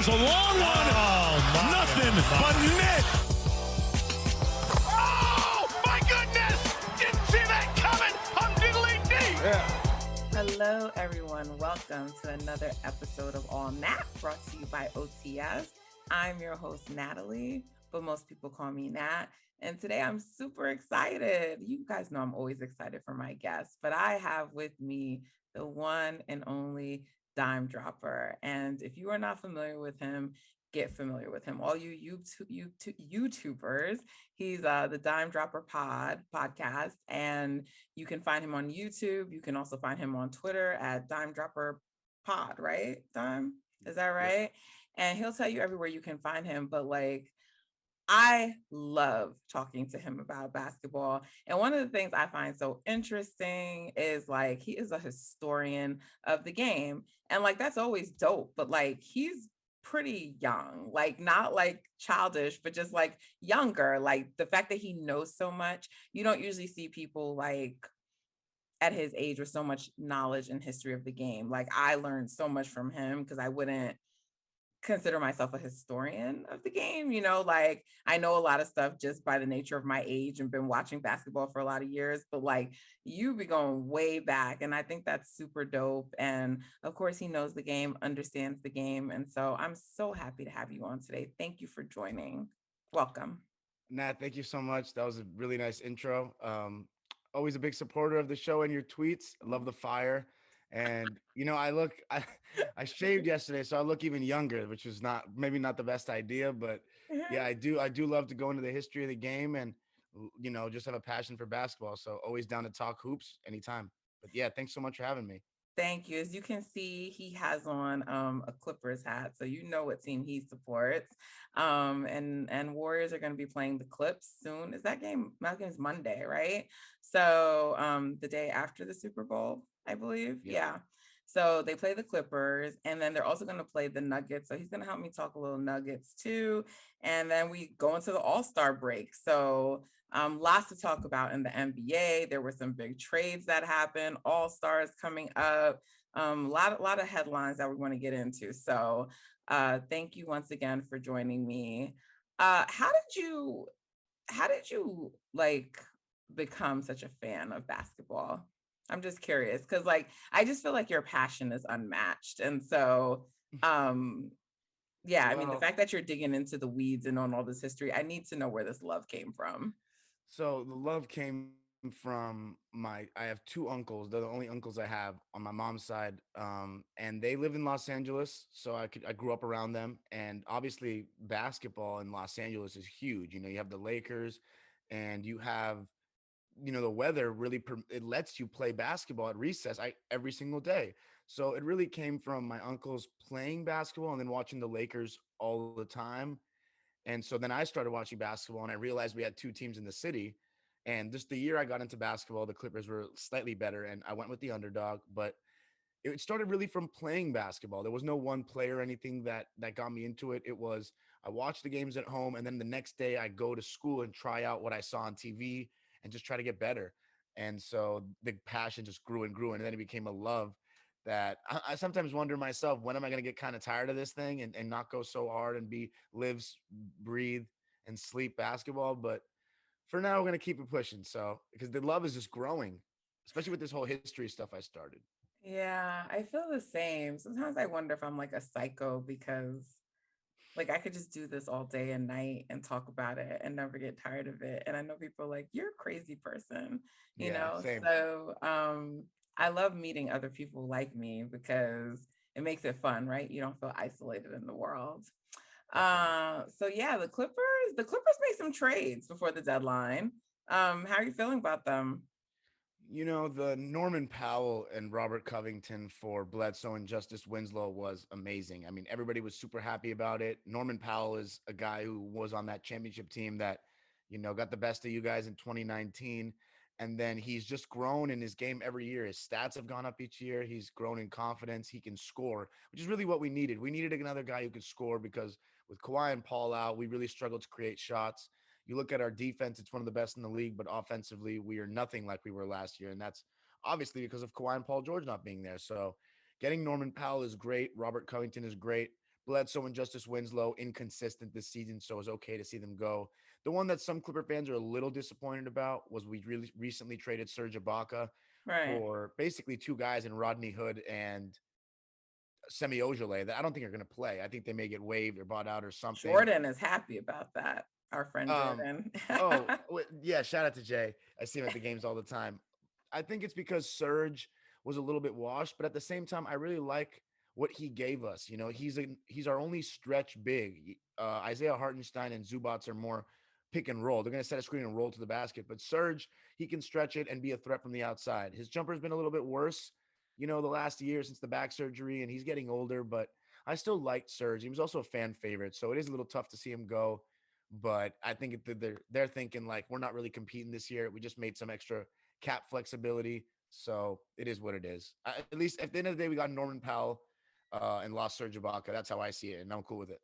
Fires a long one. Nothing but net. Oh, my goodness. Didn't see that coming. I'm diddly dee. Yeah. Hello, everyone. Welcome to another episode of All Nat, brought to you by OTS. I'm your host, Natalie, but most people call me Nat. And today I'm super excited. You guys know I'm always excited for my guests, but I have with me the one and only Dime Dropper. And if you are not familiar with him, get familiar with him. All you YouTubers, he's the Dime Dropper podcast, and you can find him on YouTube. You can also find him on Twitter at Dime Dropper Pod, right? Dime, is that right? Yes. And he'll tell you everywhere you can find him. But like, I love talking to him about basketball. And one of the things I find so interesting is like, he is a historian of the game. And like, that's always dope, but like, he's pretty young, like not like childish, but just like younger. Like the fact that he knows so much, you don't usually see people like at his age with so much knowledge and history of the game. Like I learned so much from him because I wouldn't consider myself a historian of the game. You know, like I know a lot of stuff just by the nature of my age and been watching basketball for a lot of years, but like you be going way back. And I think that's super dope. And of course he knows the game, understands the game. And so I'm so happy to have you on today. Thank you for joining. Welcome. Nat, thank you so much. That was a really nice intro. Always a big supporter of the show and your tweets. I love the fire. And you know, I shaved yesterday, so I look even younger, which is maybe not the best idea, but yeah, I do love to go into the history of the game and you know, just have a passion for basketball. So always down to talk hoops anytime. But yeah, thanks so much for having me. Thank you. As you can see, he has on a Clippers hat, so you know what team he supports. And Warriors are going to be playing the Clips soon. Is that game? That game's Monday, right? So the day after the Super Bowl, I believe. Yeah. So they play the Clippers, and then they're also going to play the Nuggets. So he's going to help me talk a little Nuggets too. And then we go into the All-Star break. So lots to talk about in the NBA. There were some big trades that happened, All-Stars coming up, lot of headlines that we want to get into. So thank you once again for joining me. How did you like become such a fan of basketball? I'm just curious because like I just feel like your passion is unmatched. And so yeah, I mean the fact that you're digging into the weeds and on all this history, I need to know where this love came from. So the love came from I have two uncles. They're the only uncles I have on my mom's side. And they live in Los Angeles. So I grew up around them. And obviously basketball in Los Angeles is huge. You know, you have the Lakers and you have, you know, the weather really, it lets you play basketball at recess every single day. So it really came from my uncles playing basketball and then watching the Lakers all the time. And so then I started watching basketball and I realized we had two teams in the city. And just the year I got into basketball, the Clippers were slightly better and I went with the underdog, but it started really from playing basketball. There was no one player or anything that got me into it. It was I watched the games at home and then the next day I go to school and try out what I saw on TV and just try to get better. And so the passion just grew and grew and then it became a love that I sometimes wonder myself, when am I going to get kind of tired of this thing and not go so hard and breathe and sleep basketball. But for now, we're going to keep it pushing. So, because the love is just growing, especially with this whole history stuff I started. Yeah, I feel the same. Sometimes I wonder if I'm like a psycho because like I could just do this all day and night and talk about it and never get tired of it. And I know people are like, you're a crazy person, you know? Same. So I love meeting other people like me because it makes it fun, right? You don't feel isolated in the world. So yeah, the Clippers made some trades before the deadline. How are you feeling about them? You know, the Norman Powell and Robert Covington for Bledsoe and Justice Winslow was amazing. I mean, everybody was super happy about it. Norman Powell is a guy who was on that championship team that, you know, got the best of you guys in 2019. And then he's just grown in his game every year. His stats have gone up each year. He's grown in confidence. He can score, which is really what we needed. We needed another guy who could score because with Kawhi and Paul out, we really struggled to create shots. You look at our defense, it's one of the best in the league, but offensively, we are nothing like we were last year. And that's obviously because of Kawhi and Paul George not being there. So getting Norman Powell is great. Robert Covington is great. Bledsoe and Justice Winslow inconsistent this season, so it's okay to see them go. The one that some Clipper fans are a little disappointed about was we really recently traded Serge Ibaka Right. for basically two guys in Rodney Hood and Semi Ojeleye that I don't think are going to play. I think they may get waived or bought out or something. Jordan is happy about that. Our friend Um, Jordan. yeah, shout out to Jay. I see him at the games all the time. I think it's because Serge was a little bit washed, but at the same time, I really like what he gave us. You know, he's our only stretch big. Isaiah Hartenstein and Zubats are more pick and roll. They're going to set a screen and roll to the basket, but Serge, he can stretch it and be a threat from the outside. His jumper has been a little bit worse, you know, the last year since the back surgery, and he's getting older, but I still liked Serge. He was also a fan favorite, so it is a little tough to see him go. But I think they're thinking like we're not really competing this year. We just made some extra cap flexibility, so it is what it is. At least at the end of the day, we got Norman Powell and lost Serge Ibaka. That's how I see it, and I'm cool with it.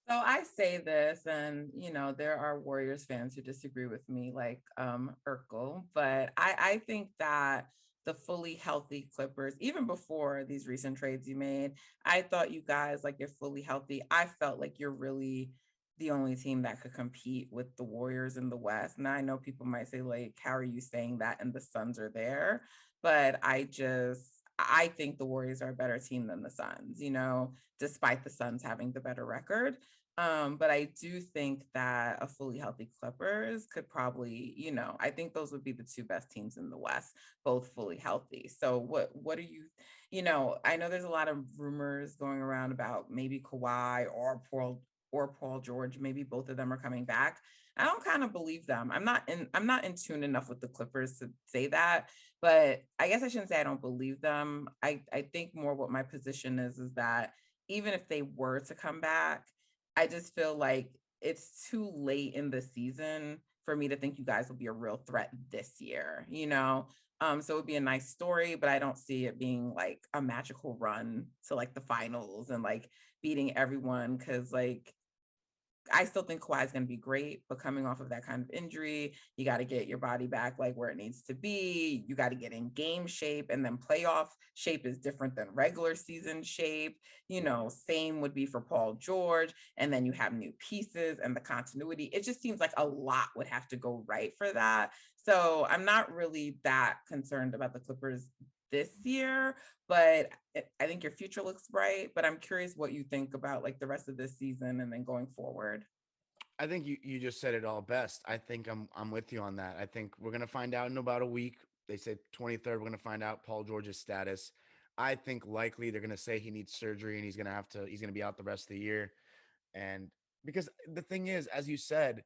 So I say this, and there are Warriors fans who disagree with me, like Urkel, but I think that the fully healthy Clippers, even before these recent trades you made, I thought you guys, like, you're fully healthy. I felt like you're really the only team that could compete with the Warriors in the West. Now I know people might say, like, how are you saying that? And the Suns are there, but I think the Warriors are a better team than the Suns, despite the Suns having the better record. But I do think that a fully healthy Clippers could probably, I think those would be the two best teams in the West, both fully healthy. So what are you, I know there's a lot of rumors going around about maybe Kawhi or Paul George, maybe both of them are coming back. I don't kind of believe them. I'm not in tune enough with the Clippers to say that, but I guess I shouldn't say I don't believe them. I think more what my position is that even if they were to come back, I just feel like it's too late in the season for me to think you guys will be a real threat this year. So it would be a nice story, but I don't see it being like a magical run to like the finals and like beating everyone because like I still think Kawhi is going to be great, but coming off of that kind of injury, you got to get your body back like where it needs to be. You got to get in game shape, and then playoff shape is different than regular season shape. Same would be for Paul George. And then you have new pieces and the continuity. It just seems like a lot would have to go right for that. So I'm not really that concerned about the Clippers this year, but I think your future looks bright. But I'm curious what you think about like the rest of this season and then going forward. I think you just said it all best. I think I'm with you on that. I think we're gonna find out in about a week. They said 23rd. We're gonna find out Paul George's status. I think likely they're gonna say he needs surgery and he's gonna be out the rest of the year. And because the thing is, as you said,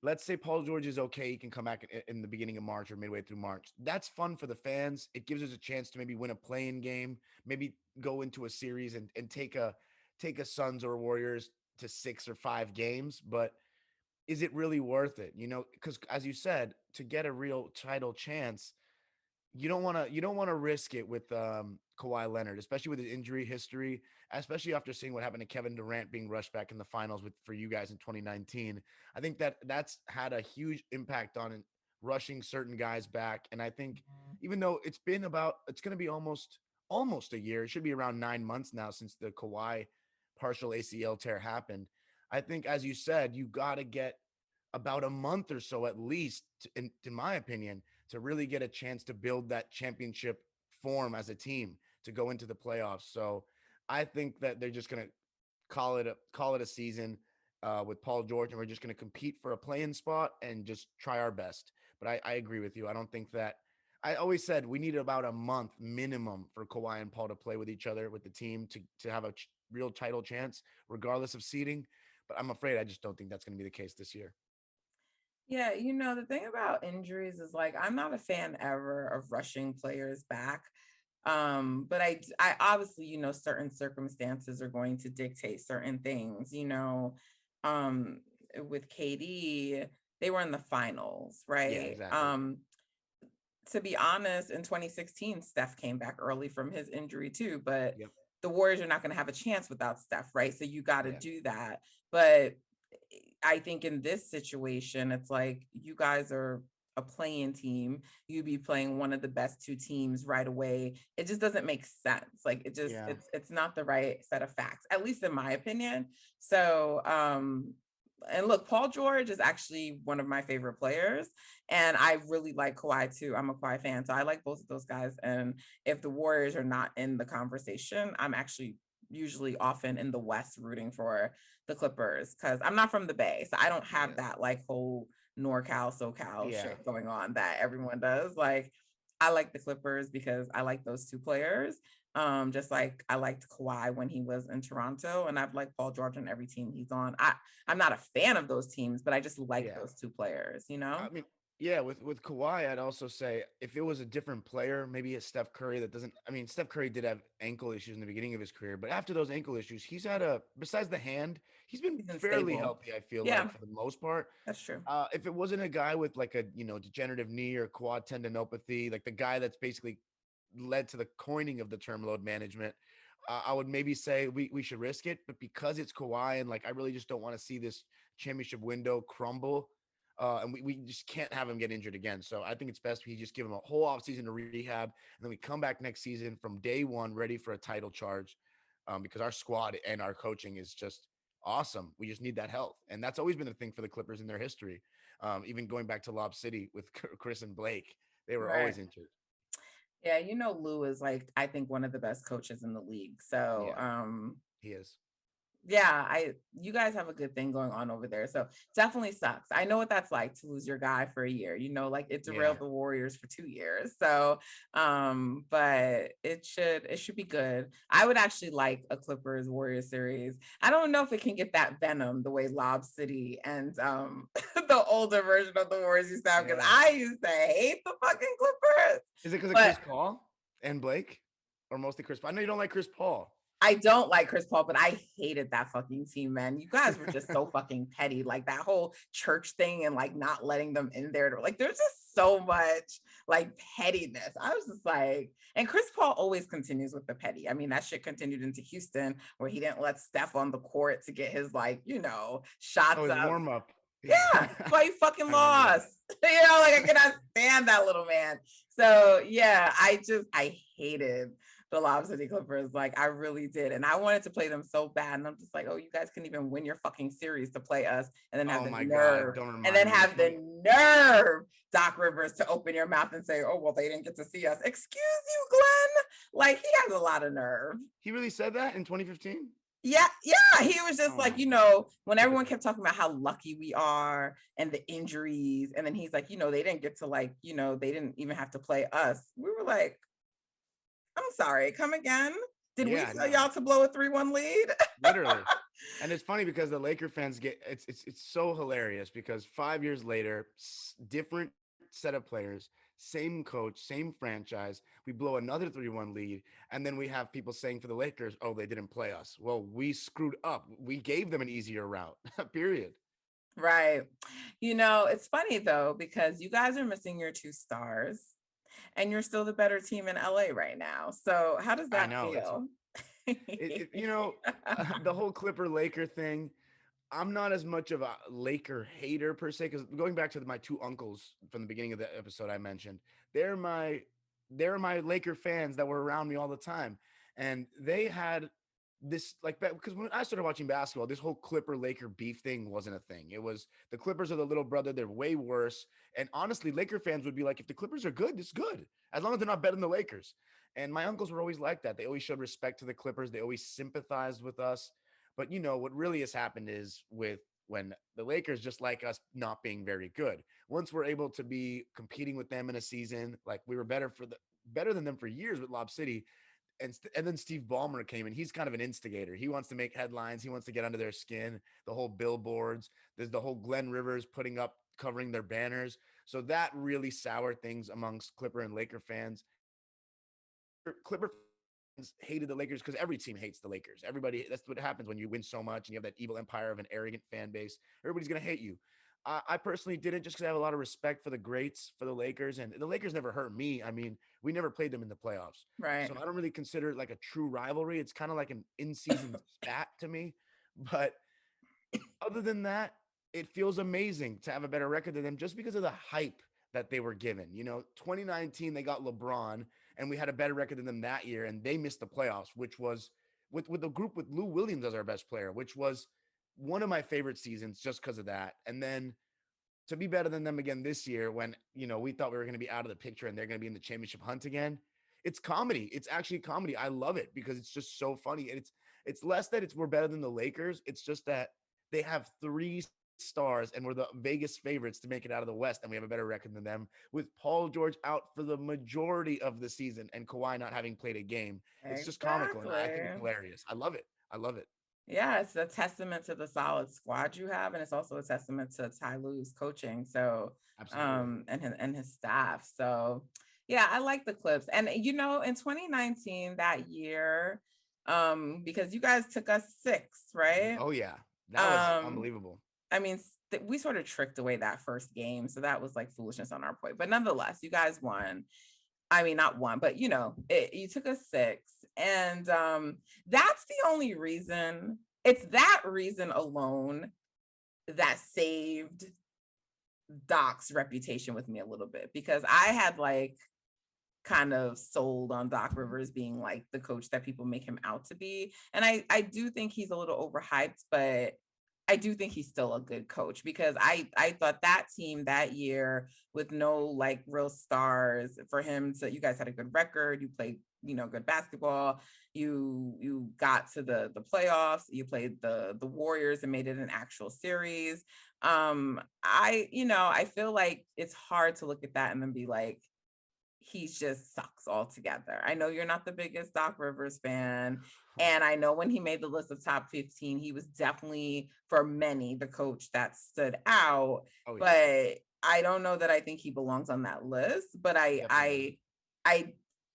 let's say Paul George is okay, he can come back in the beginning of March or midway through March. That's fun for the fans. It gives us a chance to maybe win a play-in game, maybe go into a series and take a Suns or Warriors to 6 or 5 games. But is it really worth it? Because as you said, to get a real title chance, you don't want to risk it with Kawhi Leonard, especially with his injury history, especially after seeing what happened to Kevin Durant being rushed back in the finals for you guys in 2019. I think that's had a huge impact on rushing certain guys back. And I think even though it's going to be almost a year, it should be around 9 months now since the Kawhi partial ACL tear happened. I think, as you said, you got to get about a month or so at least, in my opinion, to really get a chance to build that championship form as a team to go into the playoffs. So I think that they're just going to call it a season with Paul George, and we're just going to compete for a play-in spot and just try our best. But I agree with you. I don't think that. I always said we need about a month minimum for Kawhi and Paul to play with each other with the team to have a real title chance, regardless of seeding. But I'm afraid I just don't think that's going to be the case this year. Yeah, the thing about injuries is like I'm not a fan ever of rushing players back. But I obviously, certain circumstances are going to dictate certain things, um, with KD, they were in the finals, Yeah, right? exactly. To be honest, in 2016, Steph came back early from his injury too, but Yep. the Warriors are not going to have a chance without Steph, right? So you got to Yeah. do that. But I think in this situation, it's like you guys are a playing team, you'd be playing one of the best two teams right away. It just doesn't make sense. Like Yeah. it's not the right set of facts, at least in my opinion. So and look, Paul George is actually one of my favorite players, and I really like Kawhi too. I'm a Kawhi fan, so I like both of those guys. And if the Warriors are not in the conversation, I'm actually usually often in the West rooting for the Clippers because I'm not from the Bay, so I don't have Yeah. that like whole NorCal, SoCal Yeah. shit going on that everyone does. Like, I like the Clippers because I like those two players. Just like I liked Kawhi when he was in Toronto, and I've liked Paul George on every team he's on. I'm not a fan of those teams, but I just like Yeah. those two players, you know? I mean, yeah, with Kawhi, I'd also say if it was a different player, maybe a Steph Curry that doesn't. I mean, Steph Curry did have ankle issues in the beginning of his career, but after those ankle issues, he's had besides the hand, he's been He's been fairly stable. healthy. I feel Yeah, like for the most part. that's true. If it wasn't a guy with like a degenerative knee or quad tendinopathy, like the guy that's basically led to the coining of the term load management, I would maybe say we should risk it. But because it's Kawhi and like I really just don't want to see this championship window crumble. And we just can't have him get injured again. So I think it's best we just give him a whole offseason to rehab. And then we come back next season from day one ready for a title charge, because our squad and our coaching is just awesome. We just need that health. And that's always been the thing for the Clippers in their history. Even going back to Lob City with Chris and Blake, they were Right. always injured. Yeah, Lou is like I think one of the best coaches in the league. So Yeah, he is. yeah, you guys have a good thing going on over there. So definitely sucks. I know what that's like to lose your guy for a year. Like it Yeah. derailed the Warriors for 2 years. So but it should be good. I would actually like a Clippers Warriors series. I don't know if it can get that venom the way Lob City and the older version of the Warriors used to have, because Yeah. I used to hate the fucking Clippers. Is it because of But Chris Paul and Blake? Or mostly Chris Paul? I know you don't like Chris Paul. I don't like Chris Paul, but I hated that fucking team, man. You guys were just so fucking petty. Like that whole church thing and like not letting them in there. Like there's just so much like pettiness. I was just like, and Chris Paul always continues with the petty. I mean, that shit continued into Houston where he didn't let Steph on the court to get his like, shots Oh, his up. warm up. Yeah, that's why he fucking I remember that. lost. Like I cannot stand that little man. So yeah, I hated the Lob City Clippers. Like I really did. And I wanted to play them so bad. And I'm just like, oh, you guys couldn't even win your fucking series to play us and then have Oh the my nerve. God, don't And then remind me. have the nerve, Doc Rivers, to open your mouth and say, oh, well, they didn't get to see us. Excuse you, Glenn. Like he has a lot of nerve. He really said that in 2015? Yeah, he was just Oh like, my God. when everyone kept talking about how lucky we are and the injuries, and then he's like, they didn't get to like, they didn't even have to play us. We were like, I'm sorry, come again? Did we Yeah, tell no. y'all to blow a 3-1 lead? Literally. And it's funny because the Laker fans it's so hilarious because 5 years later, different set of players, same coach, same franchise, we blow another 3-1 lead, and then we have people saying for the Lakers, oh, they didn't play us. Well, we screwed up. We gave them an easier route. Period. Right. It's funny though, because you guys are missing your two stars and you're still the better team in LA right now. So how does I that know. feel? The whole Clipper Laker thing, I'm not as much of a Laker hater per se, because going back to my two uncles from the beginning of the episode I mentioned, they're my Laker fans that were around me all the time, and they had this like because when I started watching basketball, this whole Clipper Laker beef thing wasn't a thing. It was the Clippers are the little brother; they're way worse. And honestly, Laker fans would be like, if the Clippers are good, it's good as long as they're not better than the Lakers. And my uncles were always like that. They always showed respect to the Clippers. They always sympathized with us. But what really has happened is when the Lakers, just like us, not being very good. Once we're able to be competing with them in a season, like we were better than them for years with Lob City. And then Steve Ballmer came in. He's kind of an instigator. He wants to make headlines. He wants to get under their skin. The whole billboards. There's the whole Glenn Rivers covering their banners. So that really soured things amongst Clipper and Laker fans. Clipper fans hated the Lakers because every team hates the Lakers. Everybody, that's what happens when you win so much and you have that evil empire of an arrogant fan base. Everybody's going to hate you. I personally didn't, just because I have a lot of respect for the greats, for the Lakers, and the Lakers never hurt me. I mean, we never played them in the playoffs. Right. So I don't really consider it like a true rivalry. It's kind of like an in-season spat to me. But other than that, it feels amazing to have a better record than them just because of the hype that they were given. 2019 they got LeBron, and we had a better record than them that year, and they missed the playoffs, which was with the group with Lou Williams as our best player, which was one of my favorite seasons just because of that. And then to be better than them again this year when, we thought we were going to be out of the picture and they're going to be in the championship hunt again. It's comedy. It's actually comedy. I love it because it's just so funny. And it's less that we're better than the Lakers. It's just that they have three stars and we're the Vegas favorites to make it out of the West, and we have a better record than them with Paul George out for the majority of the season and Kawhi not having played a game. It's just comical, and I think it's Exactly. hilarious. I love it. I love it. Yeah, it's a testament to the solid squad you have, and it's also a testament to Ty Lue's coaching. So, Absolutely. and his staff. So, yeah, I like the Clips. And in 2019, that year, because you guys took us sixth, right? Oh yeah, that was Um, unbelievable. I mean, we sort of tricked away that first game, so that was like foolishness on our point. But nonetheless, you guys won. I mean, not one, but you took a six. And that's the only reason, it's that reason alone that saved Doc's reputation with me a little bit, because I had like kind of sold on Doc Rivers being like the coach that people make him out to be. And I do think he's a little overhyped, but I do think he's still a good coach, because I thought that team that year with no like real stars, for him to, you guys had a good record, you played, good basketball, you got to the playoffs, you played the Warriors and made it an actual series. I feel like it's hard to look at that and then be like, he just sucks altogether. I know you're not the biggest Doc Rivers fan. And I know when he made the list of top 15, he was definitely, for many, the coach that stood out. Oh yeah, But I don't know that I think he belongs on that list. But definitely not.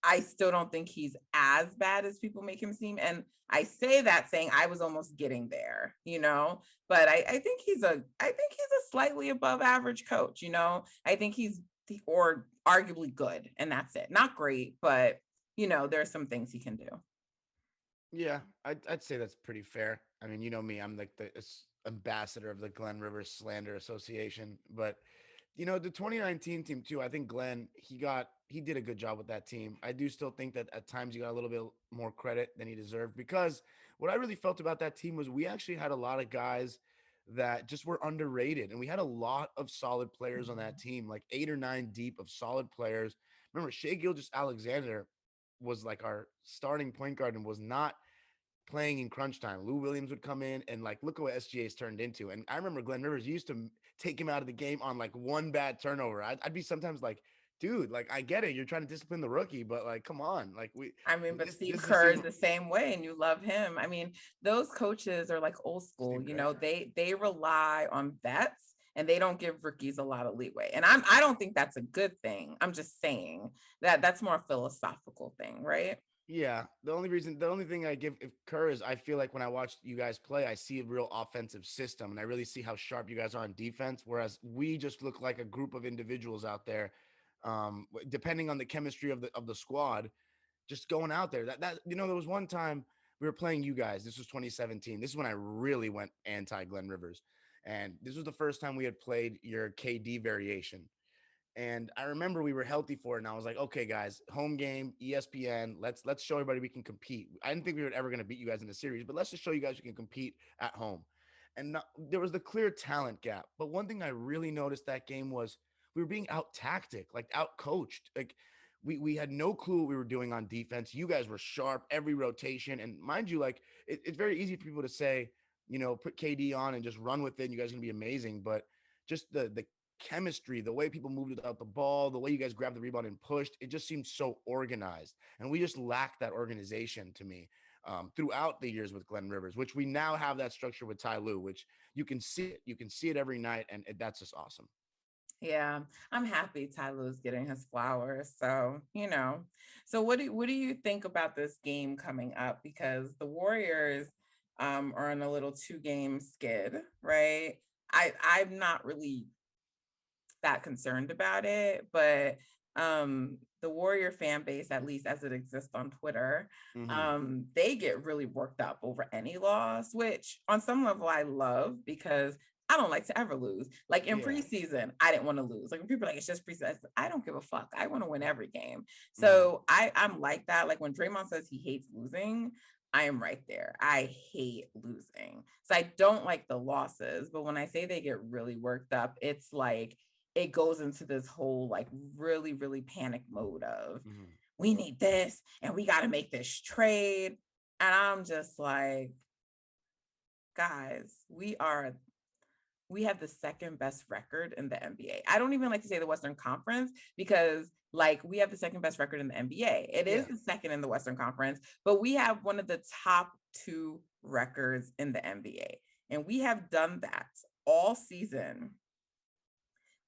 I still don't think he's as bad as people make him seem. And I say that saying I was almost getting there. But I think he's a slightly above average coach. I think he's or arguably good, and that's it. Not great, but there's some things he can do. Yeah, I'd say that's pretty fair. I mean, you know me, I'm like the ambassador of the Glenn Rivers Slander Association. But the 2019 team too, I think Glenn, he did a good job with that team. I do still think that at times he got a little bit more credit than he deserved, because what I really felt about that team was we actually had a lot of guys that just were underrated, and we had a lot of solid players on that team, like 8 or 9 deep of solid players. Remember, Shea Gilgeous Alexander was like our starting point guard and was not playing in crunch time. Lou Williams would come in and like look at what SGA's turned into. And I remember Glenn Rivers used to take him out of the game on like one bad turnover. I'd be sometimes like, dude, like I get it, you're trying to discipline the rookie, but like, come on, like I mean, but this Steve this is the Kerr is same the same way, and you love him. I mean, those coaches are like old school. Steve Kerr. They rely on vets, and they don't give rookies a lot of leeway. And I don't think that's a good thing. I'm just saying that that's more a philosophical thing, right? Yeah, the only thing I give if Kerr is I feel like when I watch you guys play, I see a real offensive system, and I really see how sharp you guys are on defense. Whereas we just look like a group of individuals out there, depending on the chemistry of the squad, just going out there. There was one time we were playing you guys. This was 2017. This is when I really went anti Glenn Rivers, and this was the first time we had played your KD variation. And I remember we were healthy for it, and I was like, okay, guys, home game, ESPN. Let's show everybody we can compete. I didn't think we were ever going to beat you guys in the series, but let's just show you guys we can compete at home. And there was the clear talent gap. But one thing I really noticed that game was we were being out tactic, like out coached. Like we had no clue what we were doing on defense. You guys were sharp every rotation, and mind you, like it's very easy for people to say, put KD on and just run with it. And you guys are gonna be amazing, but just the chemistry, the way people moved without the ball, the way you guys grabbed the rebound and pushed, it just seemed so organized. And we just lacked that organization to me throughout the years with Glenn Rivers, which we now have that structure with Ty Lue, which you can see it. You can see it every night. And that's just awesome. Yeah, I'm happy Tyler's getting his flowers. So what do you think about this game coming up? Because the Warriors are on a little 2-game skid, right? I'm not really that concerned about it, but the Warrior fan base, at least as it exists on Twitter, Mm-hmm. they get really worked up over any loss, which on some level I love, because I don't like to ever lose. Like in Yeah. preseason, I didn't want to lose. Like when people are like, it's just preseason. I don't give a fuck. I want to win every game. Mhm. So I'm like that. Like when Draymond says he hates losing, I am right there. I hate losing. So I don't like the losses. But when I say they get really worked up, it's like it goes into this whole like really, really panic mode of Mhm. we need this and we got to make this trade. And I'm just like, guys, we have the second best record in the NBA. I don't even like to say the Western Conference because like we have the second best record in the NBA. It is Yeah. the second in the Western Conference, but we have one of the top two records in the NBA. And we have done that all season,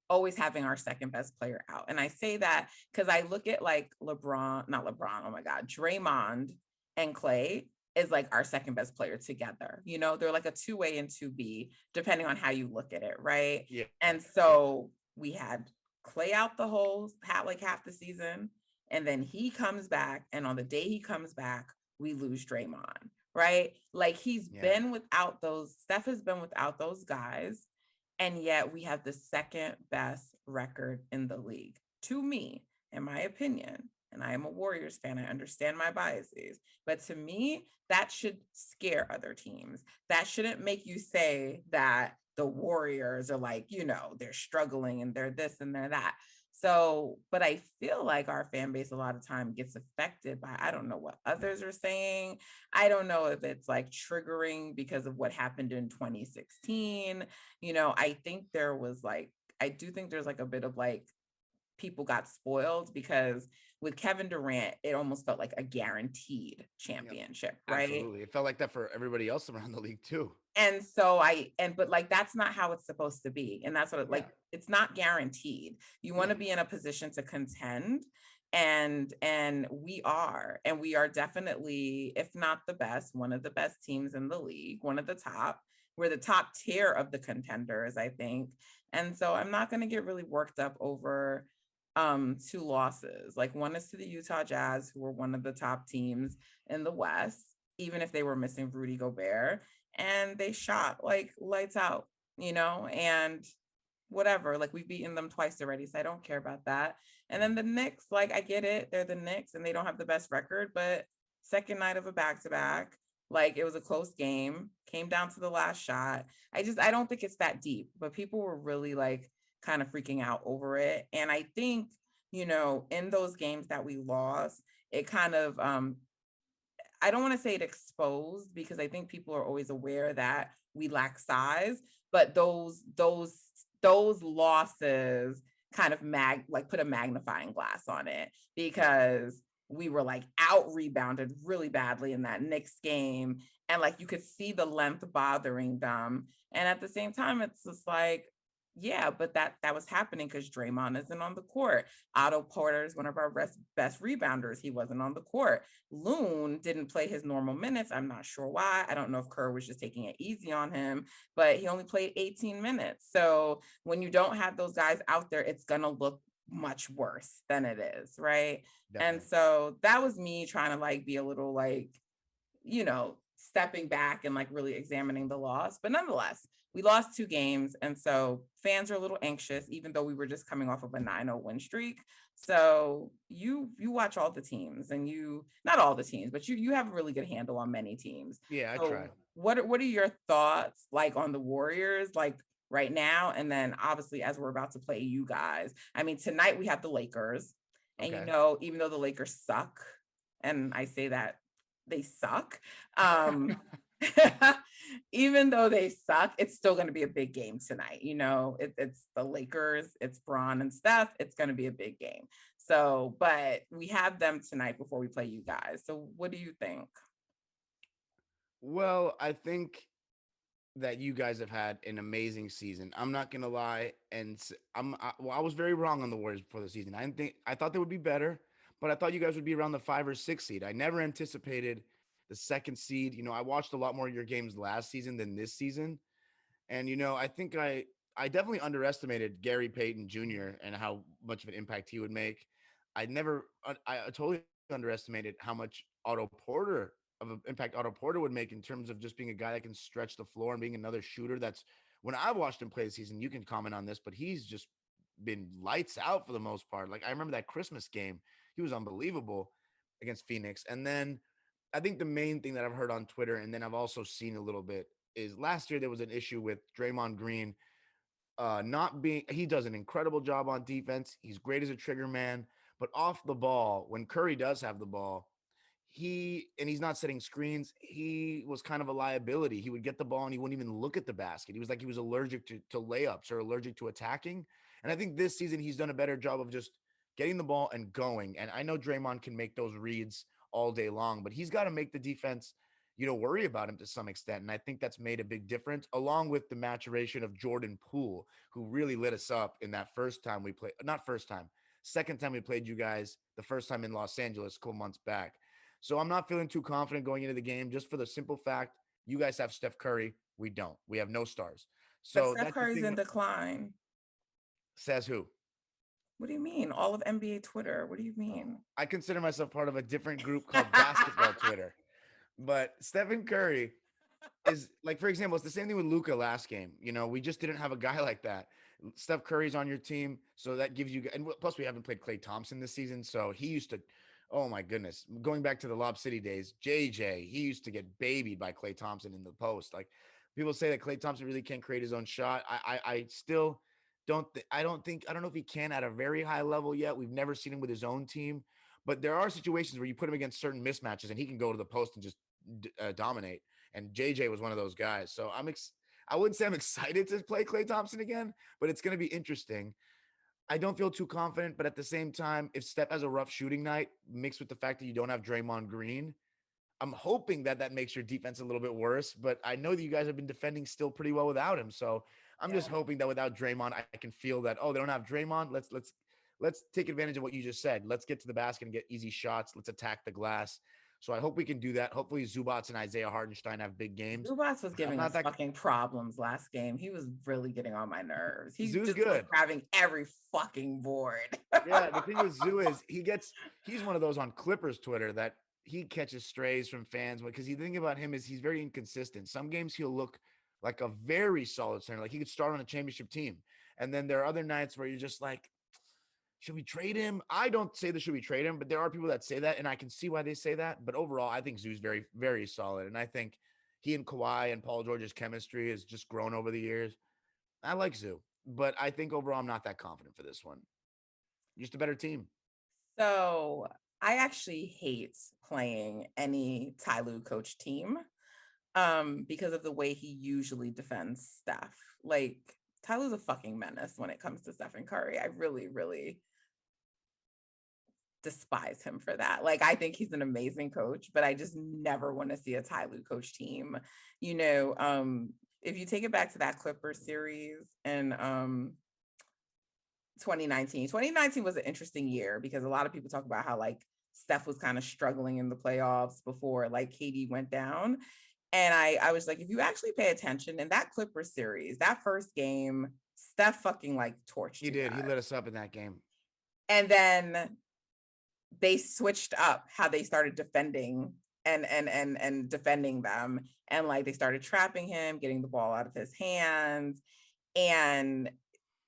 always having our second best player out. And I say that because I look at like not LeBron, oh my God, Draymond and Clay is like our second best player together. You know, they're like a two-way and 2B, depending on how you look at it, right? Yeah. And Yeah. so we had Clay out the whole like half the season, and then he comes back, and on the day he comes back, we lose Draymond, right? Like Yeah. Steph has been without those guys, and yet we have the second best record in the league. To me, in my opinion, and I am a Warriors fan, I understand my biases, but to me, that should scare other teams. That shouldn't make you say that the Warriors are like, they're struggling and they're this and they're that. So, but I feel like our fan base a lot of time gets affected by, I don't know what others are saying. I don't know if it's like triggering because of what happened in 2016. I do think there's like a bit of like people got spoiled because with Kevin Durant, it almost felt like a guaranteed Yep. championship, right? Absolutely. It felt like that for everybody else around the league too. And but like that's not how it's supposed to be. And that's what Yeah. it's not guaranteed. You want to be in a position to contend, and we are definitely, if not the best, one of the best teams in the league, one of the top. We're the top tier of the contenders, I think. And so I'm not going to get really worked up over two losses. Like one is to the Utah Jazz, who were one of the top teams in the West, even if they were missing Rudy Gobert, and they shot like lights out, and whatever. Like we've beaten them twice already, so I don't care about that. And then the Knicks, like I get it, they're the Knicks and they don't have the best record, but second night of a back-to-back, like it was a close game, came down to the last shot. I don't think it's that deep, but people were really like kind of freaking out over it. And I think, in those games that we lost, it kind of I don't want to say it exposed because I think people are always aware that we lack size, but those losses kind of put a magnifying glass on it because we were like out rebounded really badly in that Knicks game, and like you could see the length bothering them, and at the same time it's just like, yeah, but that was happening because Draymond isn't on the court. Otto Porter is one of our best rebounders. He wasn't on the court. Loon didn't play his normal minutes. I'm not sure why. I don't know if Kerr was just taking it easy on him, but he only played 18 minutes. So when you don't have those guys out there, it's going to look much worse than it is, right? And Definitely. so that was me trying to like be a little like, stepping back and like really examining the loss. But nonetheless, we lost two games. And so fans are a little anxious, even though we were just coming off of a 9-0 win streak. So you watch all the teams, and not all the teams, but you have a really good handle on many teams. Yeah, I So try. what are your thoughts like on the Warriors, like right now? And then obviously as we're about to play you guys. I mean, tonight we have the Lakers. And Okay. even though the Lakers suck, and I say that they suck, um, even though they suck, it's still going to be a big game tonight. It's the Lakers, it's Bron and Steph. It's going to be a big game. So, but we have them tonight before we play you guys. So, what do you think? Well, I think that you guys have had an amazing season. I'm not gonna lie, and I was very wrong on the Warriors before the season. I thought they would be better, but I thought you guys would be around the 5 or 6 seed. I never anticipated the second seed. I watched a lot more of your games last season than this season, and I think I definitely underestimated Gary Payton Jr. and how much of an impact he would make. I totally underestimated how much Otto Porter would make in terms of just being a guy that can stretch the floor and being another shooter that's when I watched him play this season, you can comment on this, but he's just been lights out for the most part. Like I remember that Christmas game, he was unbelievable against Phoenix. And then I think the main thing that I've heard on Twitter, and then I've also seen a little bit, is last year there was an issue with Draymond Green not being, he does an incredible job on defense. He's great as a trigger man, but off the ball, when Curry does have the ball, he's not setting screens. He was kind of a liability. He would get the ball and he wouldn't even look at the basket. He was like he was allergic to layups or allergic to attacking. And I think this season he's done a better job of just getting the ball and going. And I know Draymond can make those reads all day long, but he's got to make the defense, worry about him to some extent. And I think that's made a big difference, along with the maturation of Jordan Poole, who really lit us up in that first time we played, not first time, second time we played you guys, the first time in Los Angeles a couple months back. So I'm not feeling too confident going into the game just for the simple fact you guys have Steph Curry. We don't. We have no stars. But So Steph that's the Curry's in thing. decline. Says who? What do you mean? All of NBA Twitter. What do you mean? I consider myself part of a different group called Basketball Twitter. But Stephen Curry is like, for example, it's the same thing with Luka last game. We just didn't have a guy like that. Steph Curry's on your team, so that gives you. And plus, we haven't played Klay Thompson this season, so he used to. Oh my goodness, going back to the Lob City days, JJ, he used to get babied by Klay Thompson in the post. Like people say that Klay Thompson really can't create his own shot. I still don't. I don't know if he can at a very high level yet. We've never seen him with his own team, but there are situations where you put him against certain mismatches and he can go to the post and just dominate. And JJ was one of those guys. So I wouldn't say I'm excited to play Klay Thompson again, but it's going to be interesting. I don't feel too confident, but at the same time, if Steph has a rough shooting night mixed with the fact that you don't have Draymond Green, I'm hoping that makes your defense a little bit worse. But I know that you guys have been defending still pretty well without him. So I'm just hoping that without Draymond, I can feel that, oh, they don't have Draymond. Let's take advantage of what you just said. Let's get to the basket and get easy shots. Let's attack the glass. So I hope we can do that. Hopefully Zubats and Isaiah Hartenstein have big games. Zubats was giving us fucking problems last game. He was really getting on my nerves. He's Zoo's just good. grabbing every fucking board. Yeah, the thing with Zoo is he's one of those on Clippers Twitter that he catches strays from fans because the thing about him is he's very inconsistent. Some games he'll look like a very solid center, like he could start on a championship team. And then there are other nights where you're just like, should we trade him? I don't say that should we trade him, but there are people that say that, and I can see why they say that. But overall, I think Zoo's very, very solid. And I think he and Kawhi and Paul George's chemistry has just grown over the years. I like Zoo, but I think overall I'm not that confident for this one. Just a better team. So I actually hate playing any Ty Lue coach team because of the way he usually defends Steph. Like Ty Lue's a fucking menace when it comes to Stephen Curry. I really, really despise him for that. Like I think he's an amazing coach, but I just never want to see a Ty Lue coach team. If you take it back to that Clippers series and 2019 was an interesting year because a lot of people talk about how like Steph was kind of struggling in the playoffs before like KD went down. And I was like, if you actually pay attention in that Clippers series, that first game, Steph fucking like torched. He did. He lit us up in that game. And then they switched up how they started defending and defending them. And like they started trapping him, getting the ball out of his hands. And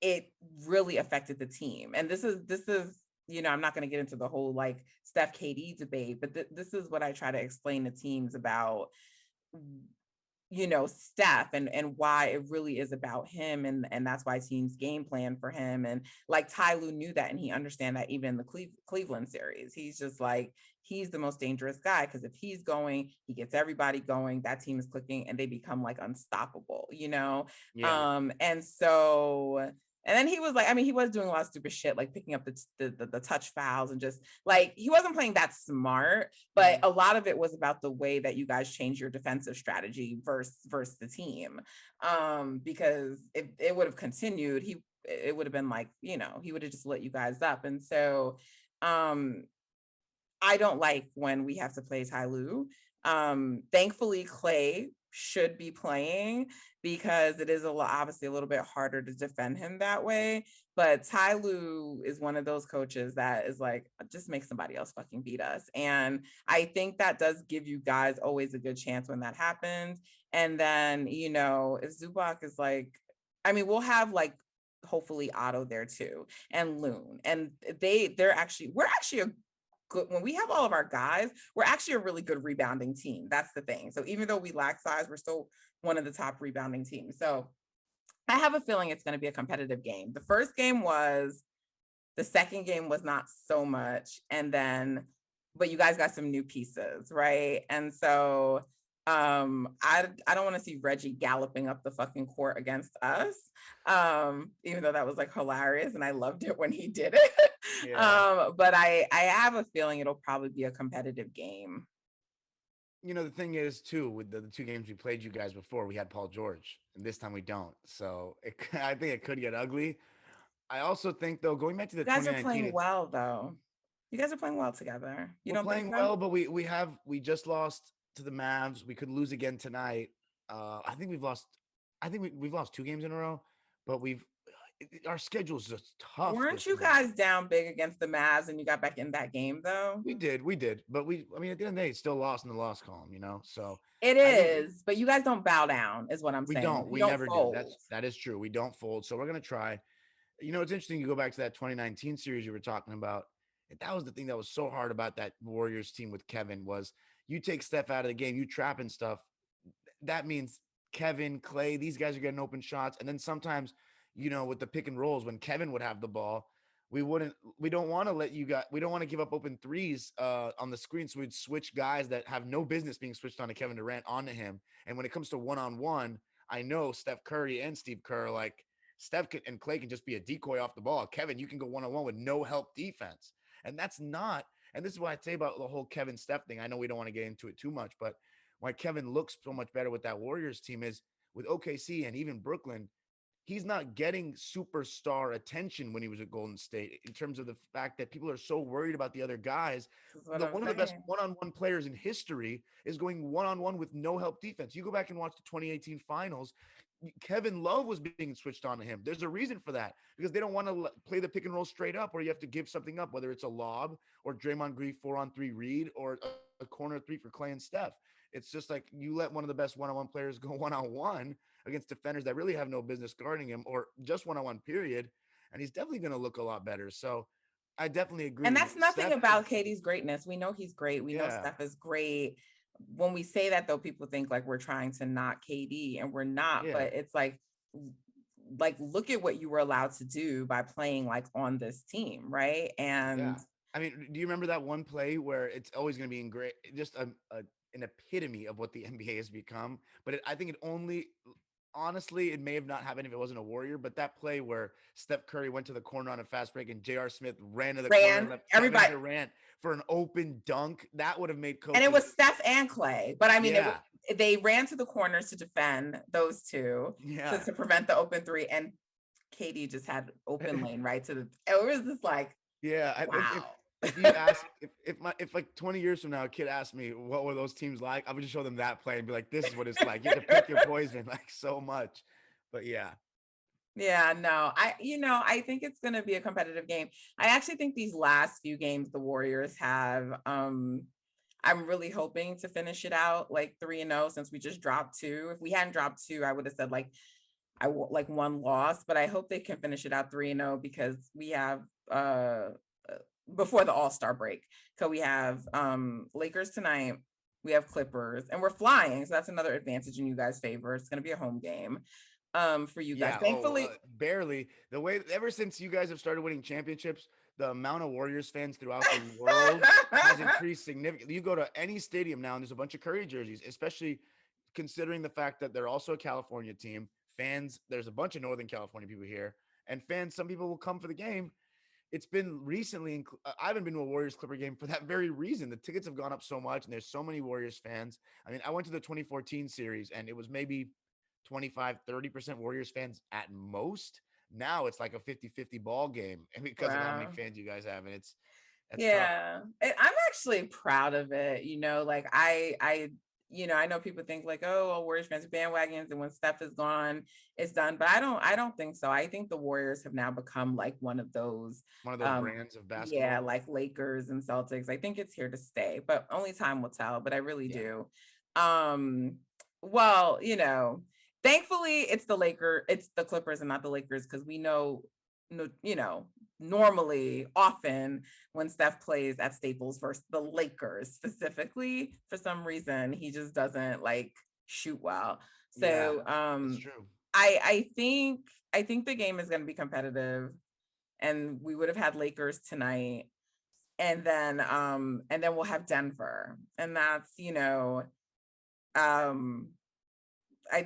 it really affected the team. And this is, I'm not going to get into the whole like Steph KD debate, but this is what I try to explain to teams about, Steph and why it really is about him. And that's why teams game plan for him. And like Ty Lue knew that, and he understand that even in the Cleveland series, he's just like, he's the most dangerous guy. Cause if he's going, he gets everybody going, that team is clicking and they become like unstoppable, Yeah. And then he was like, he was doing a lot of stupid shit, like picking up the touch fouls and just like, he wasn't playing that smart, but a lot of it was about the way that you guys changed your defensive strategy versus the team. Because if it would have continued, it would have been like, he would have just lit you guys up. And so I don't like when we have to play Ty Lue. Thankfully, Klay should be playing because it is obviously a little bit harder to defend him that way. But Ty Lue is one of those coaches that is like, just make somebody else fucking beat us. And I think that does give you guys always a good chance when that happens. And then, if Zubac is like, I mean, we'll have like hopefully Otto there too, and Loon. And we're actually a good, when we have all of our guys, we're actually a really good rebounding team. That's the thing. So even though we lack size, we're still one of the top rebounding teams. So I have a feeling it's going to be a competitive game. The second game was not so much. But you guys got some new pieces, right? And so I don't want to see Reggie galloping up the fucking court against us. Even though that was like hilarious and I loved it when he did it. Yeah. But I have a feeling it'll probably be a competitive game. The thing is too, with the two games we played you guys before, we had Paul George, and this time we don't. So I think it could get ugly. I also think though, going back to the You guys are 2019, playing well though. You guys are playing well together. You we're don't think playing so? well, but we just lost to the Mavs. We could lose again tonight. I think we've lost. I think we've lost 2 games in a row, but our schedule's just tough. Weren't you guys down big against the Mavs and you got back in that game though? We did, but I mean, at the end of the day, it's still lost in the loss column, So It I think is, but you guys don't bow down, is what I'm we saying. don't. You We don't never fold. do. That is true. We don't fold. So we're gonna try. It's interesting. You go back to that 2019 series you were talking about. That was the thing that was so hard about that Warriors team with Kevin was you take Steph out of the game, you trapping stuff. That means Kevin, Clay, these guys are getting open shots. And then sometimes, with the pick and rolls, when Kevin would have the ball, we don't want to give up open threes on the screen. So we'd switch guys that have no business being switched on to Kevin Durant onto him. And when it comes to one-on-one, I know Steph Curry and Steve Kerr, like Steph and Clay can just be a decoy off the ball. Kevin, you can go one-on-one with no help defense. And that's not, and this is what I say about the whole Kevin Steph thing. I know we don't want to get into it too much, but why Kevin looks so much better with that Warriors team is with OKC and even Brooklyn, he's not getting superstar attention when he was at Golden State in terms of the fact that people are so worried about the other guys. One of the best one-on-one players in history is going one-on-one with no help defense. You go back and watch the 2018 finals. Kevin Love was being switched on to him. There's a reason for that because they don't want to play the pick and roll straight up or you have to give something up, whether it's a lob or Draymond Green 4-on-3 read or a corner three for Clay and Steph. It's just like you let one of the best one-on-one players go one-on-one against defenders that really have no business guarding him or just one-on-one period. And he's definitely going to look a lot better. So I definitely agree. And that's nothing about KD's greatness. We know he's great. We know Steph is great. When we say that though, people think like we're trying to knock KD and we're not, but it's like look at what you were allowed to do by playing like on this team. Right. And I mean, do you remember that one play where it's always going to be just an epitome of what the NBA has become? But I think it only, honestly, it may have not happened if it wasn't a Warrior, but that play where Steph Curry went to the corner on a fast break and J.R. Smith ran to the corner and left everybody Durant for an open dunk, that would have made coaches. And it was Steph and Clay, but I mean, they ran to the corners to defend those two to prevent the open three, and KD just had open lane right to the. It was just like, wow. If you ask, if like 20 years from now, a kid asked me what were those teams like, I would just show them that play and be like, this is what it's like. You have to pick your poison like so much, but no, I think it's going to be a competitive game. I actually think these last few games the Warriors have, I'm really hoping to finish it out like 3-0 since we just dropped 2. If we hadn't dropped 2, I would have said like 1 loss, but I hope they can finish it out 3-0 because we have before the All-Star break. So we have Lakers tonight, we have Clippers, and we're flying. So that's another advantage in you guys' favor. It's going to be a home game for you guys. Thankfully, barely. The way ever since you guys have started winning championships, the amount of Warriors fans throughout the world has increased significantly. You go to any stadium now, and there's a bunch of Curry jerseys, especially considering the fact that they're also a California team. Fans, there's a bunch of Northern California people here, and fans, some people will come for the game. It's been recently, I haven't been to a Warriors Clipper game for that very reason. The tickets have gone up so much, and there's so many Warriors fans. I mean, I went to the 2014 series, and it was maybe 25-30% Warriors fans at most. Now it's like a 50-50 ball game, and because of how many fans you guys have, and it's tough. I'm actually proud of it. Like I know people think like, oh, Warriors fans are bandwagons, and when Steph is gone, it's done. But I don't think so. I think the Warriors have now become like one of those brands of basketball. Yeah, like Lakers and Celtics. I think it's here to stay, but only time will tell. But I really do. well, thankfully it's the Clippers and not the Lakers because we know, normally, often when Steph plays at Staples versus the Lakers specifically, for some reason he just doesn't like shoot well. Yeah, So that's true. I think the game is going to be competitive, and we would have had Lakers tonight, and then we'll have Denver, and that's um I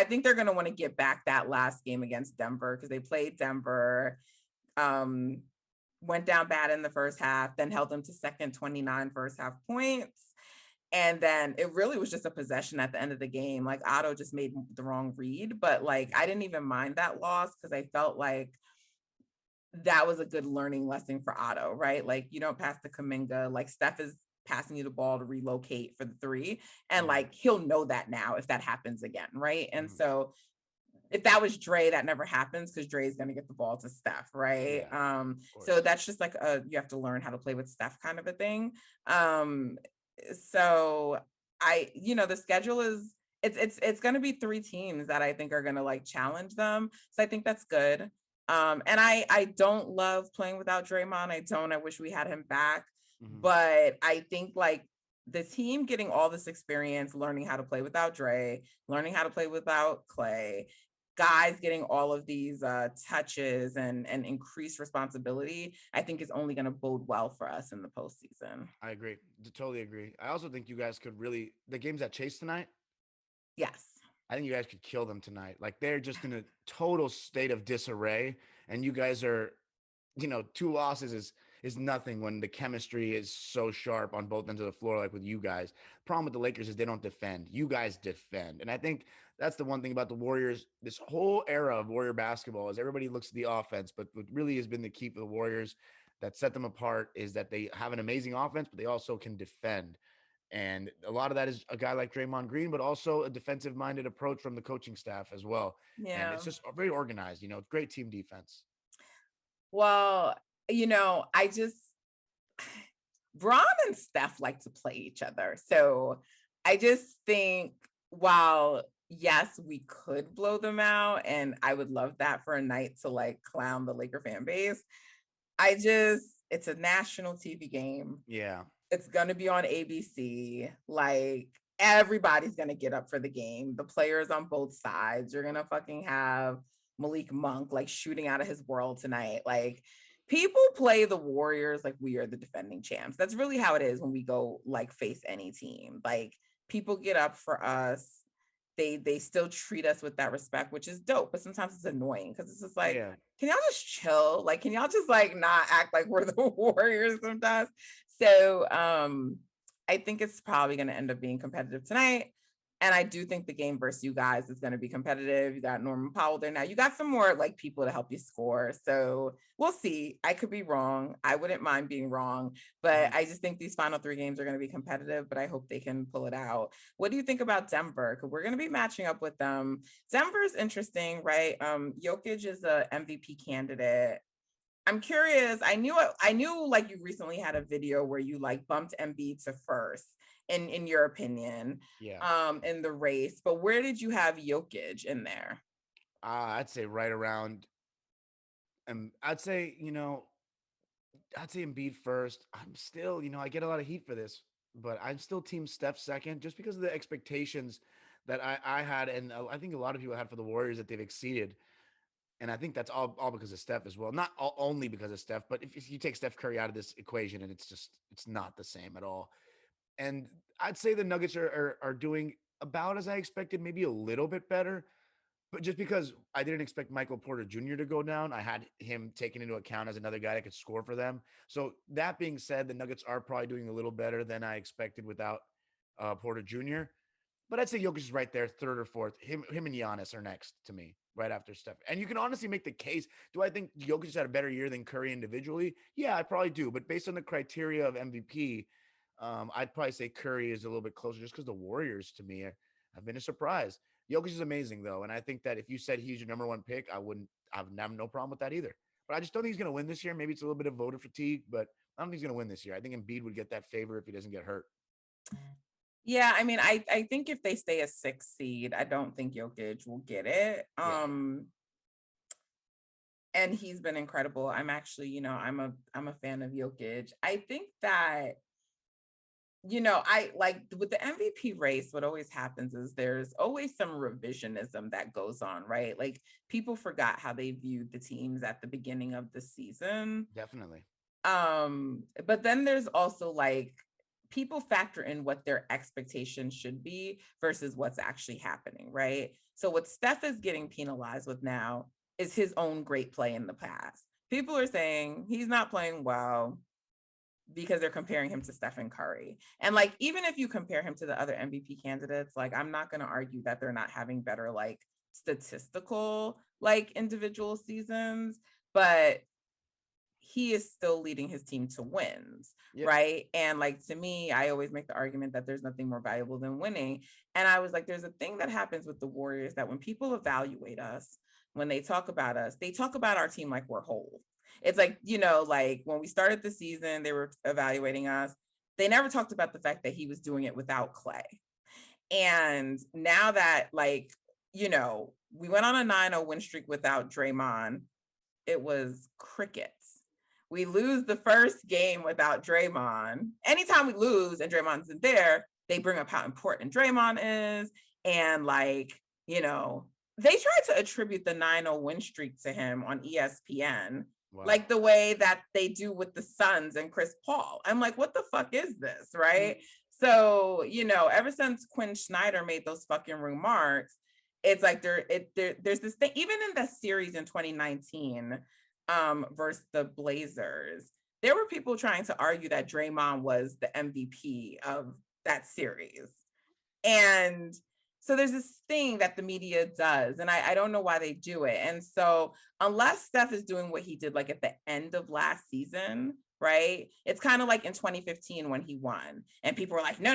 think they're going to want to get back that last game against Denver because they played Denver, um, went down bad in the first half, then held them to second 29 first half points. And then it really was just a possession at the end of the game. Like Otto just made the wrong read, but like I didn't even mind that loss because I felt like that was a good learning lesson for Otto, right? Like you don't pass the Kaminga, like Steph is passing you the ball to relocate for the three. And Mhm, like he'll know that now if that happens again, right? And mhm. so if that was Dre, that never happens because Dre is going to get the ball to Steph, right? Yeah, of So course. that's just like you have to learn how to play with Steph kind of a thing. Um, so the schedule is it's going to be three teams that I think are going to like challenge them. So I think that's good. And I don't love playing without Draymond. I wish we had him back, Mhm. but I think like the team getting all this experience, learning how to play without Dre, learning how to play without Clay, guys getting all of these touches and increased responsibility, I think is only going to bode well for us in the postseason. I agree. Totally agree. I also think you guys could really the games at Chase tonight. Yes. I think you guys could kill them tonight. Like they're just in a total state of disarray, and you guys are, two losses is nothing when the chemistry is so sharp on both ends of the floor. Like with you guys, problem with the Lakers is they don't defend. You guys defend, and I think that's the one thing about the Warriors. This whole era of Warrior basketball is everybody looks at the offense, but what really has been the key for the Warriors that set them apart is that they have an amazing offense, but they also can defend. And a lot of that is a guy like Draymond Green, but also a defensive minded approach from the coaching staff as well. And Yeah. it's just very organized, great team defense. Well, I just Braun and Steph like to play each other. So I just think while yes, we could blow them out, and I would love that for a night to like clown the Laker fan base. It's a national TV game. Yeah. It's going to be on ABC. Like everybody's going to get up for the game. The players on both sides. You're going to fucking have Malik Monk like shooting out of his world tonight. Like people play the Warriors like we are the defending champs. That's really how it is when we go like face any team. Like people get up for us. They still treat us with that respect, which is dope. But sometimes it's annoying because it's just like, Yeah. can y'all just chill? Like, can y'all just like not act like we're the Warriors sometimes? So I think it's probably going to end up being competitive tonight. And I do think the game versus you guys is going to be competitive. You got Norman Powell there now. You got some more like people to help you score. So we'll see. I could be wrong. I wouldn't mind being wrong, but Mhm. I just think these final three games are going to be competitive, but I hope they can pull it out. What do you think about Denver? Because we're going to be matching up with them. Denver's interesting, right? Jokic is a MVP candidate. I'm curious. I knew like you recently had a video where you like bumped Embiid to first in your opinion, Yeah. in the race. But where did you have Jokic in there? I'd say right around, and I'd say Embiid first. I'm still, I get a lot of heat for this, but I'm still team Steph second just because of the expectations that I had. And I think a lot of people had for the Warriors that they've exceeded. And I think that's all because of Steph as well. Not only because of Steph, but if you take Steph Curry out of this equation, and it's not the same at all. And I'd say the Nuggets are doing about as I expected, maybe a little bit better. But just because I didn't expect Michael Porter Jr. to go down, I had him taken into account as another guy that could score for them. So that being said, the Nuggets are probably doing a little better than I expected without Porter Jr. But I'd say Jokic is right there, third or fourth. Him and Giannis are next to me, right after Steph. And you can honestly make the case. Do I think Jokic had a better year than Curry individually? Yeah, I probably do. But based on the criteria of MVP, I'd probably say Curry is a little bit closer just because the Warriors to me have been a surprise. Jokic is amazing though, and I think that if you said he's your number one pick, I would have no problem with that either. But I just don't think he's going to win this year. Maybe it's a little bit of voter fatigue, but I don't think he's going to win this year. I think Embiid would get that favor if he doesn't get hurt. Yeah, I mean, I think if they stay a 6 seed, I don't think Jokic will get it. Yeah. And he's been incredible. I'm actually, I'm a fan of Jokic. I think that, I like with the MVP race, what always happens is there's always some revisionism that goes on, right? Like people forgot how they viewed the teams at the beginning of the season. Definitely. But then there's also like people factor in what their expectations should be versus what's actually happening, right? So what Steph is getting penalized with now is his own great play in the past. People are saying he's not playing well because they're comparing him to Stephen Curry. And like, even if you compare him to the other MVP candidates, like I'm not going to argue that they're not having better like statistical like individual seasons, but he is still leading his team to wins, right? And like to me, I always make the argument that there's nothing more valuable than winning. And I was like, there's a thing that happens with the Warriors that when people evaluate us, when they talk about us, they talk about our team like we're whole. It's like, like when we started the season, they were evaluating us. They never talked about the fact that he was doing it without Clay. And now that like, we went on a 9-0 win streak without Draymond, it was crickets. We lose the first game without Draymond. Anytime we lose and Draymond isn't there, they bring up how important Draymond is. And like, they try to attribute the 9-0 win streak to him on ESPN, like the way that they do with the Suns and Chris Paul. I'm like, what the fuck is this, right? So, ever since Quinn Snyder made those fucking remarks, it's like there's this thing, even in the series in 2019, versus the Blazers, there were people trying to argue that Draymond was the MVP of that series. And so there's this thing that the media does, and I don't know why they do it. And so unless Steph is doing what he did like at the end of last season, right? It's kind of like in 2015 when he won and people were like, no,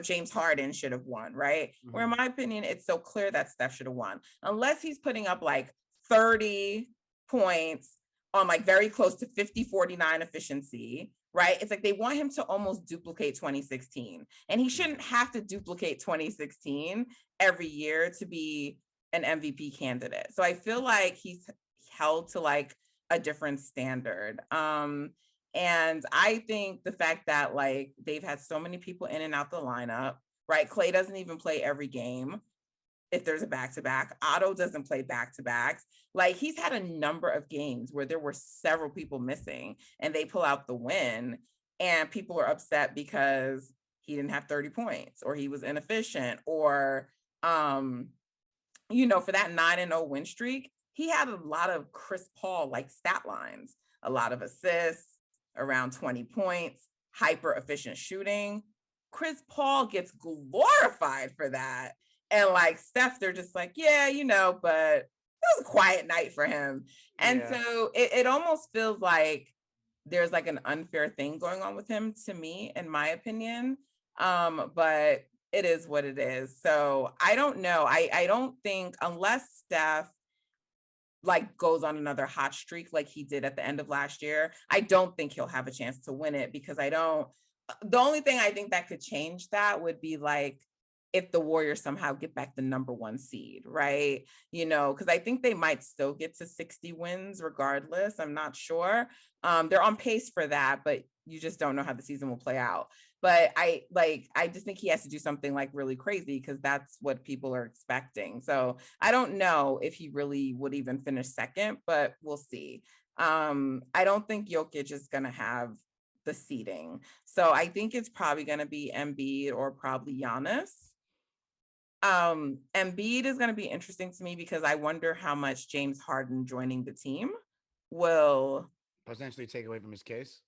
James Harden should have won, right? Mm-hmm. Where in my opinion, it's so clear that Steph should have won. Unless he's putting up like 30 points on like very close to 50-49 efficiency, right? It's like they want him to almost duplicate 2016. And he shouldn't have to duplicate 2016 every year to be an MVP candidate. So I feel like he's held to like a different standard. And I think the fact that like they've had so many people in and out the lineup, right? Clay doesn't even play every game if there's a back-to-back. Otto doesn't play back-to-backs. Like he's had a number of games where there were several people missing and they pull out the win and people are upset because he didn't have 30 points or he was inefficient or, for that 9-0 win streak, he had a lot of Chris Paul like stat lines, a lot of assists, around 20 points, hyper efficient shooting. Chris Paul gets glorified for that. And like Steph, they're just like, yeah, but it was a quiet night for him. And so it almost feels like there's like an unfair thing going on with him to me, in my opinion. But it is what it is. So I don't know. I don't think unless Steph like goes on another hot streak like he did at the end of last year, I don't think he'll have a chance to win it because the only thing I think that could change that would be like if the Warriors somehow get back the number 1 seed, right? Because I think they might still get to 60 wins regardless. I'm not sure. They're on pace for that, but you just don't know how the season will play out. But I just think he has to do something like really crazy because that's what people are expecting. So I don't know if he really would even finish second, but we'll see. I don't think Jokic is going to have the seeding. So I think it's probably going to be Embiid or probably Giannis. Embiid is going to be interesting to me because I wonder how much James Harden joining the team will potentially take away from his case.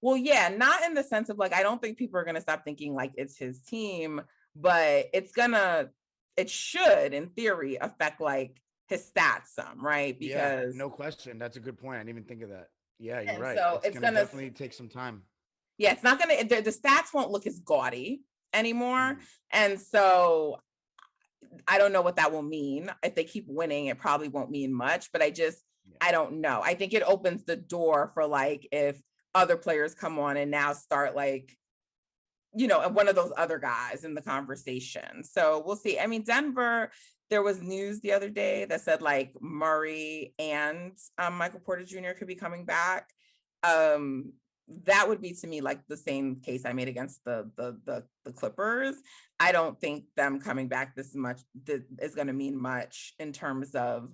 Well, yeah, not in the sense of like, I don't think people are going to stop thinking like it's his team, but it should in theory affect like his stats some, right? Because no question. That's a good point. I didn't even think of that. Yeah, you're right. So it's gonna definitely take some time. Yeah, it's not gonna, the stats won't look as gaudy anymore. And so I don't know what that will mean. If they keep winning, it probably won't mean much, but I don't know. I think it opens the door for like, if other players come on and now start like one of those other guys in the conversation. So we'll see. I mean, Denver, there was news the other day that said like Murray and Michael Porter Jr. could be coming back. That would be to me like the same case I made against the Clippers. I don't think them coming back this much is going to mean much in terms of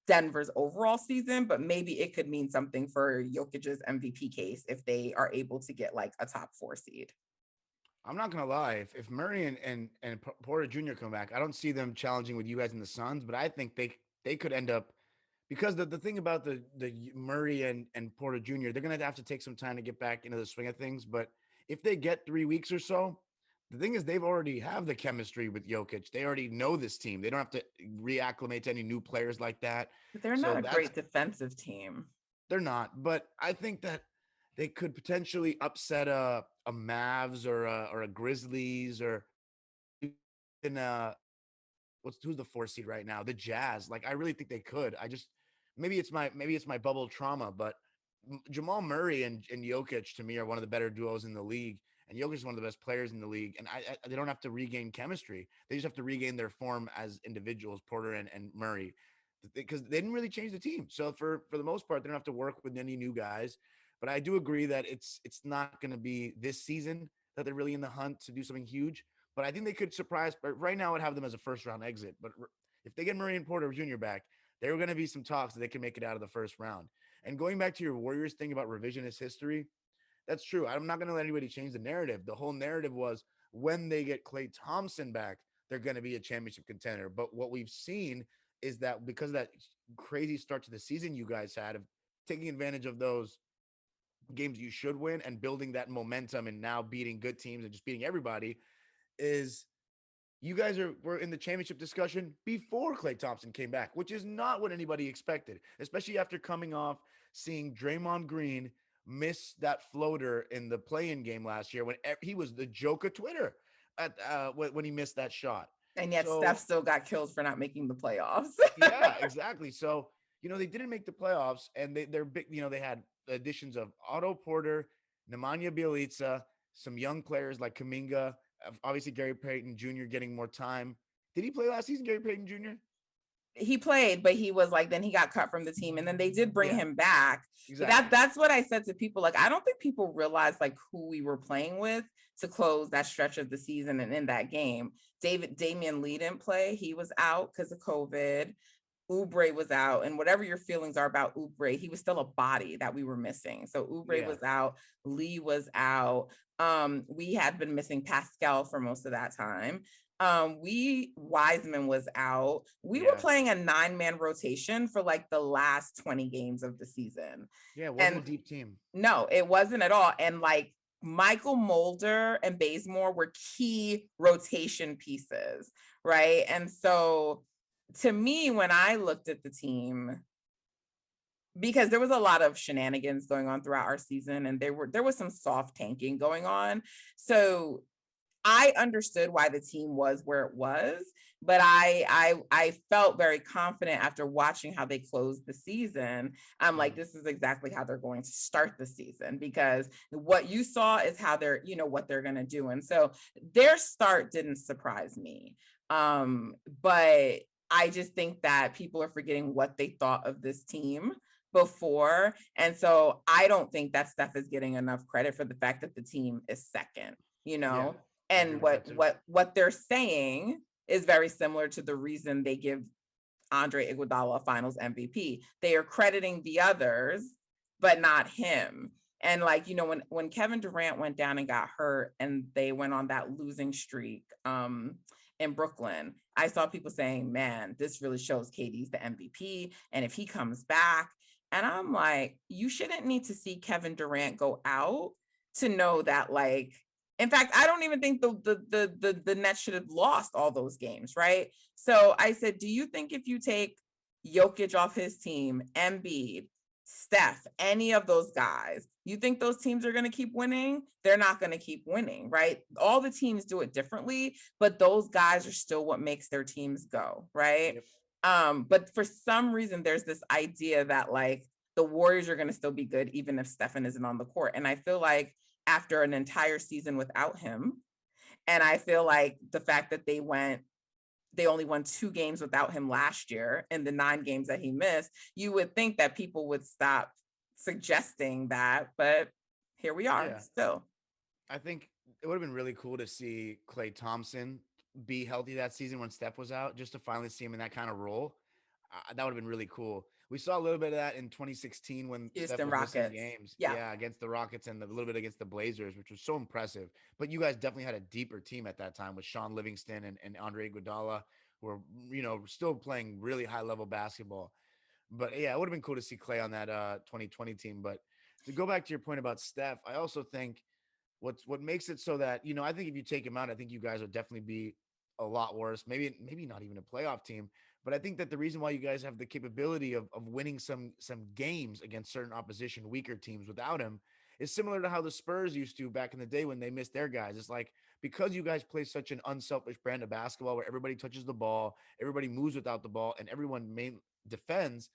Denver's overall season, but maybe it could mean something for Jokic's MVP case if they are able to get like a top 4 seed. I'm not gonna lie. If Murray and Porter Jr. come back, I don't see them challenging with you guys in the Suns, but I think they could end up, because the thing about the Murray and Porter Jr., they're gonna have to take some time to get back into the swing of things. But if they get 3 weeks or so, the thing is they've already have the chemistry with Jokic. They already know this team. They don't have to reacclimate to any new players like that. But they're not a great defensive team. They're not, but I think that they could potentially upset a Mavs or a Grizzlies, or in who's the 4 seed right now? The Jazz. Like, I really think they could. I just maybe it's my bubble trauma, but Jamal Murray and Jokic to me are one of the better duos in the league. And Jokic is one of the best players in the league. And they don't have to regain chemistry. They just have to regain their form as individuals, Porter and Murray, because they didn't really change the team. So for the most part, they don't have to work with any new guys. But I do agree that it's not going to be this season that they're really in the hunt to do something huge. But I think they could surprise. But right now, I'd have them as a first-round exit. But if they get Murray and Porter Jr. back, there are going to be some talks that they can make it out of the first round. And going back to your Warriors thing about revisionist history, that's true. I'm not going to let anybody change the narrative. The whole narrative was when they get Klay Thompson back, they're going to be a championship contender. But what we've seen is that because of that crazy start to the season you guys had, of taking advantage of those games you should win and building that momentum and now beating good teams and just beating everybody, is you guys were in the championship discussion before Klay Thompson came back, which is not what anybody expected, especially after coming off seeing Draymond Green miss that floater in the play-in game last year when he was the joke of Twitter when he missed that shot. And yet Steph still got killed for not making the playoffs. Yeah, exactly. So, they didn't make the playoffs, and they're big, they had additions of Otto Porter, Nemanja Bjelica, some young players like Kuminga, obviously Gary Payton Jr. getting more time. Did he play last season, Gary Payton Jr.? He played, but he was like, then he got cut from the team, and then they did bring him back. Exactly. That's what I said to people. Like, I don't think people realize like who we were playing with to close that stretch of the season. And in that game, Damian Lee didn't play. He was out because of COVID. Oubre was out, and whatever your feelings are about Oubre, he was still a body that we were missing. So Oubre was out, Lee was out. We had been missing Pascal for most of that time. Wiseman was out. We were playing a 9-man rotation for like the last 20 games of the season. Yeah, it wasn't a deep team. No, it wasn't at all. And like Michael Mulder and Bazemore were key rotation pieces, right? And so to me, when I looked at the team, because there was a lot of shenanigans going on throughout our season, and there was some soft tanking going on. So I understood why the team was where it was, but I felt very confident after watching how they closed the season. I'm like, this is exactly how they're going to start the season, because what you saw is how they're, what they're going to do. And so their start didn't surprise me. But I just think that people are forgetting what they thought of this team before. And so I don't think that Steph is getting enough credit for the fact that the team is second, and what they're saying is very similar to the reason they give Andre Iguodala a finals MVP. They are crediting the others, but not him. And like, when Kevin Durant went down and got hurt and they went on that losing streak, in Brooklyn, I saw people saying, man, this really shows KD's the MVP. And if he comes back, and I'm like, you shouldn't need to see Kevin Durant go out to know that, like, in fact, I don't even think the Nets should have lost all those games, right? So I said, do you think if you take Jokic off his team, Embiid, Steph, any of those guys, you think those teams are going to keep winning? They're not going to keep winning, right? All the teams do it differently, but those guys are still what makes their teams go, right? Yep. But for some reason, there's this idea that like the Warriors are going to still be good even if Stephen isn't on the court. And I feel like after an entire season without him. And I feel like the fact that they only won 2 games without him last year in the 9 games that he missed, you would think that people would stop suggesting that, but here we are Yeah. still. I think it would have been really cool to see Klay Thompson be healthy that season when Steph was out, just to finally see him in that kind of role. That would have been really cool. We saw a little bit of that in 2016 when Steph Houston was missing Rockets. games. Yeah. Yeah, against the Rockets and a little bit against the Blazers, which was so impressive. But you guys definitely had a deeper team at that time with Sean Livingston and Andre Iguodala, who were, still playing really high level basketball. But yeah, it would have been cool to see Klay on that 2020 team. But to go back to your point about Steph, I also think what makes it so that, I think if you take him out, I think you guys would definitely be a lot worse. Maybe not even a playoff team. But I think that the reason why you guys have the capability of winning some games against certain opposition, weaker teams without him, is similar to how the Spurs used to back in the day when they missed their guys. It's like, because you guys play such an unselfish brand of basketball where everybody touches the ball, everybody moves without the ball, and everyone defends.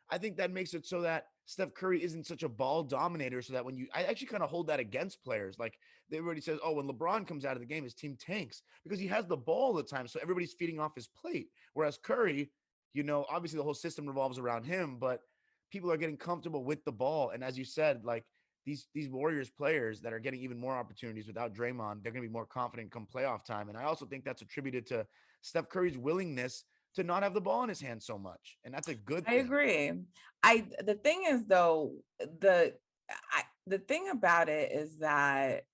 I think that makes it so that Steph Curry isn't such a ball dominator, so that I actually kind of hold that against players. Like, everybody says, oh, when LeBron comes out of the game, his team tanks because he has the ball all the time. So everybody's feeding off his plate. Whereas Curry, obviously the whole system revolves around him, but people are getting comfortable with the ball. And as you said, like, these Warriors players that are getting even more opportunities without Draymond, they're going to be more confident come playoff time. And I also think that's attributed to Steph Curry's willingness to not have the ball in his hand so much. And that's a good I thing. agree. The thing is though, the thing about it is that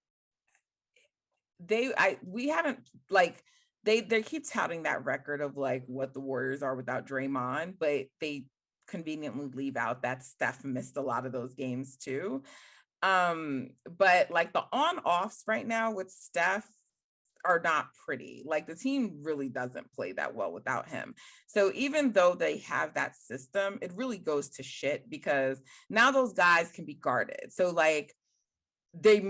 we haven't, like, they keep touting that record of like what the Warriors are without Draymond, but they conveniently leave out that Steph missed a lot of those games too. But like the on-offs right now with Steph are not pretty. Like the team really doesn't play that well without him. So even though they have that system, it really goes to shit because now those guys can be guarded. So like they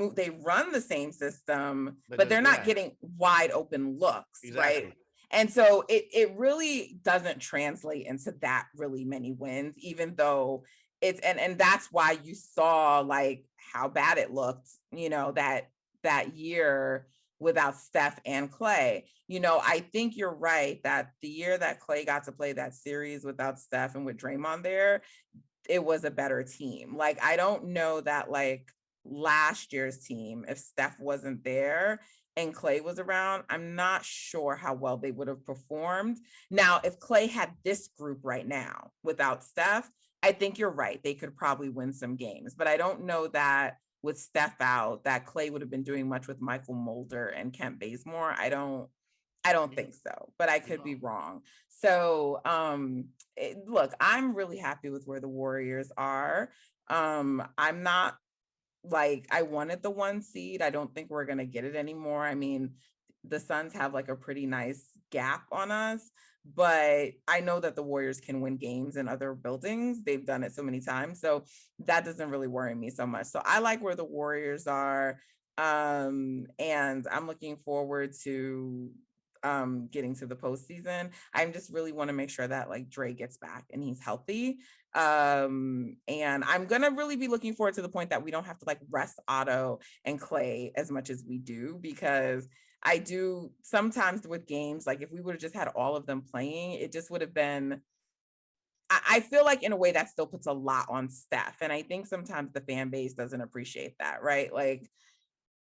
run the same system, but they're not getting wide open looks, Exactly. right? And so it really doesn't translate into that really many wins, even though and that's why you saw like how bad it looked, that year without Steph and Klay. I think you're right that the year that Klay got to play that series without Steph and with Draymond there, it was a better team. Like, I don't know that like last year's team, if Steph wasn't there and Klay was around, I'm not sure how well they would have performed. Now, if Klay had this group right now without Steph, I think you're right. They could probably win some games, but I don't know that with Steph out, that Klay would have been doing much with Michael Mulder and Kent Bazemore. I don't think so, but I could be wrong. So, look, I'm really happy with where the Warriors are. I'm not like, I wanted the 1 seed. I don't think we're going to get it anymore. I mean, the Suns have like a pretty nice gap on us, but I know that the Warriors can win games in other buildings. They've done it so many times. So that doesn't really worry me so much. So I like where the Warriors are. And I'm looking forward to getting to the postseason. I just really want to make sure that like Dre gets back and he's healthy. And I'm gonna really be looking forward to the point that we don't have to like rest Otto and Klay as much as we do, because I do sometimes with games, like if we would have just had all of them playing, it just would have been, I feel like in a way that still puts a lot on Steph. And I think sometimes the fan base doesn't appreciate that, right? Like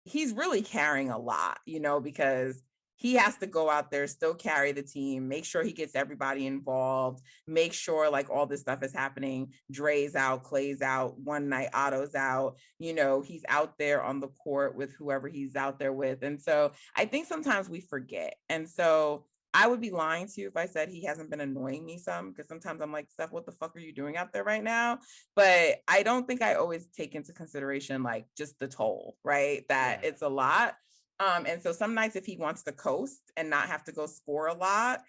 he's really carrying a lot, because he has to go out there, still carry the team, make sure he gets everybody involved, make sure like all this stuff is happening. Dre's out, Clay's out, one night Otto's out, he's out there on the court with whoever he's out there with. And so I think sometimes we forget. And so I would be lying to you if I said he hasn't been annoying me some, because sometimes I'm like, Steph, what the fuck are you doing out there right now? But I don't think I always take into consideration like just the toll, right? That it's a lot. And so some nights if he wants to coast and not have to go score a lot,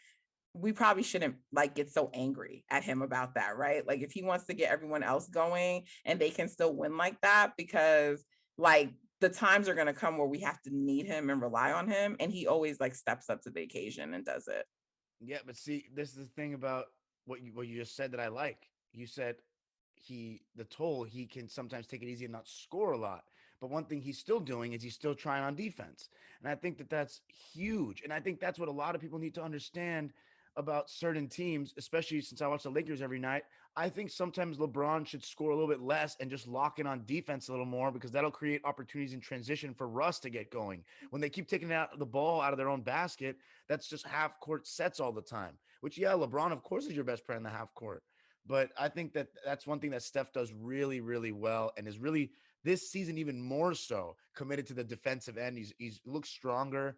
we probably shouldn't like get so angry at him about that, right? Like if he wants to get everyone else going and they can still win like that, because like the times are going to come where we have to need him and rely on him, and he always like steps up to the occasion and does it. Yeah, but see, this is the thing about what you just said that I like. You said the toll, he can sometimes take it easy and not score a lot. But one thing he's still doing is he's still trying on defense. And I think that that's huge. And I think that's what a lot of people need to understand about certain teams, especially since I watch the Lakers every night. I think sometimes LeBron should score a little bit less and just lock in on defense a little more, because that'll create opportunities in transition for Russ to get going. When they keep taking out the ball out of their own basket, that's just half court sets all the time, which, yeah, LeBron, of course, is your best player in the half court. But I think that that's one thing that Steph does really, really well, and is really this season even more so committed to the defensive end. He's looks stronger.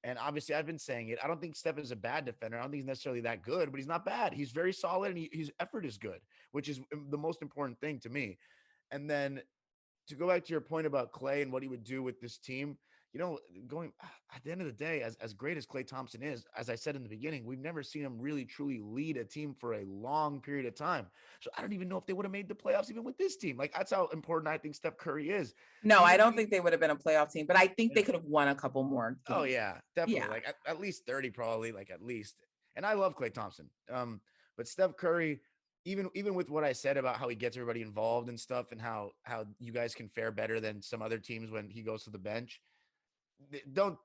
And obviously, I've been saying it. I don't think Steph is a bad defender. I don't think he's necessarily that good, but he's not bad. He's very solid, and his effort is good, which is the most important thing to me. And then to go back to your point about Clay and what he would do with this team, going at the end of the day, as great as Clay Thompson is, as I said in the beginning, we've never seen him really truly lead a team for a long period of time. So I don't even know if they would have made the playoffs even with this team. Like, that's how important I think Steph Curry is. No, Even I if don't think they would have been a playoff team, but I think they Yeah. could have won a couple more games. Oh yeah, definitely. Yeah. Like at least 30, probably, like at least. And I love Clay Thompson. But Steph Curry, even with what I said about how he gets everybody involved and stuff, and how you guys can fare better than some other teams when he goes to the bench. Don't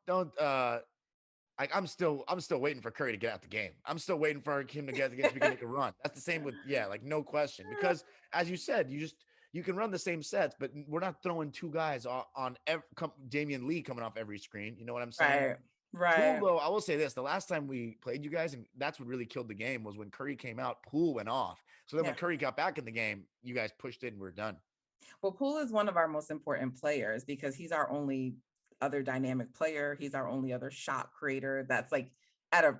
like I'm still waiting for Curry to get out the game. I'm still waiting for him to get so we can make a run. That's the same with, yeah, like, no question. Because as you said, you can run the same sets, but we're not throwing two guys on Damian Lee coming off every screen. You know what I'm saying? Poole, Right. though, I will say this: the last time we played you guys, and that's what really killed the game, was when Curry came out. Poole went off. So then Yeah. when Curry got back in the game, you guys pushed it and we're done. Well, Poole is one of our most important players because he's our only other dynamic player. He's our only other shot creator that's like at a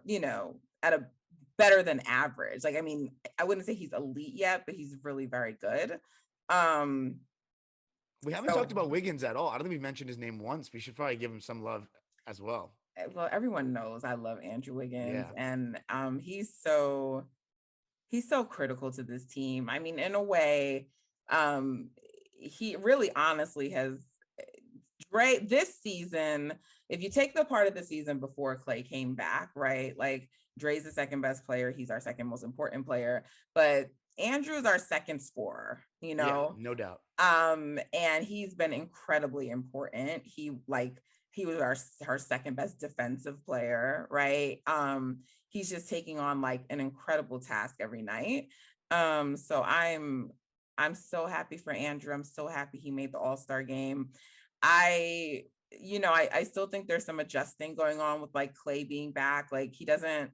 better than average. Like, I mean, I wouldn't say he's elite yet, but he's really very good. We haven't So, talked about Wiggins at all. I don't think we mentioned his name once. We should probably give him some love as well. well, everyone knows I love Andrew Wiggins, Yeah. and he's so critical to this team. I mean, in a way, he really honestly has this season, if you take the part of the season before Clay came back, right? Like, Dre's the second best player. He's our second most important player, but Andrew's our second scorer, Yeah, no doubt. and he's been incredibly important. He was our second best defensive player, right? He's just taking on like an incredible task every night. So I'm so happy for Andrew. I'm so happy he made the All-Star game. I still think there's some adjusting going on with like Clay being back. Like, he doesn't,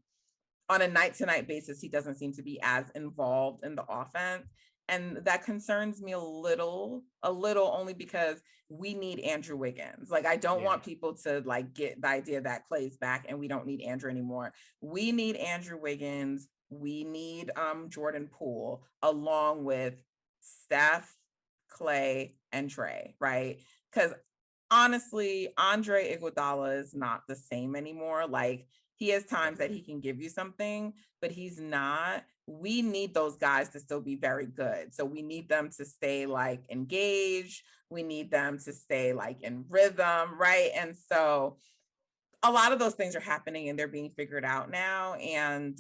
on a night-to-night basis, he doesn't seem to be as involved in the offense. And that concerns me a little, only because we need Andrew Wiggins. Like, I don't want people to like get the idea that Clay's back and we don't need Andrew anymore. We need Andrew Wiggins. We need Jordan Poole, along with Steph, Clay, and Dre, right? Because honestly, Andre Iguodala is not the same anymore. Like, he has times that he can give you something, but he's not. We need those guys to still be very good. So we need them to stay like engaged. We need them to stay like in rhythm, right? And so a lot of those things are happening and they're being figured out now. And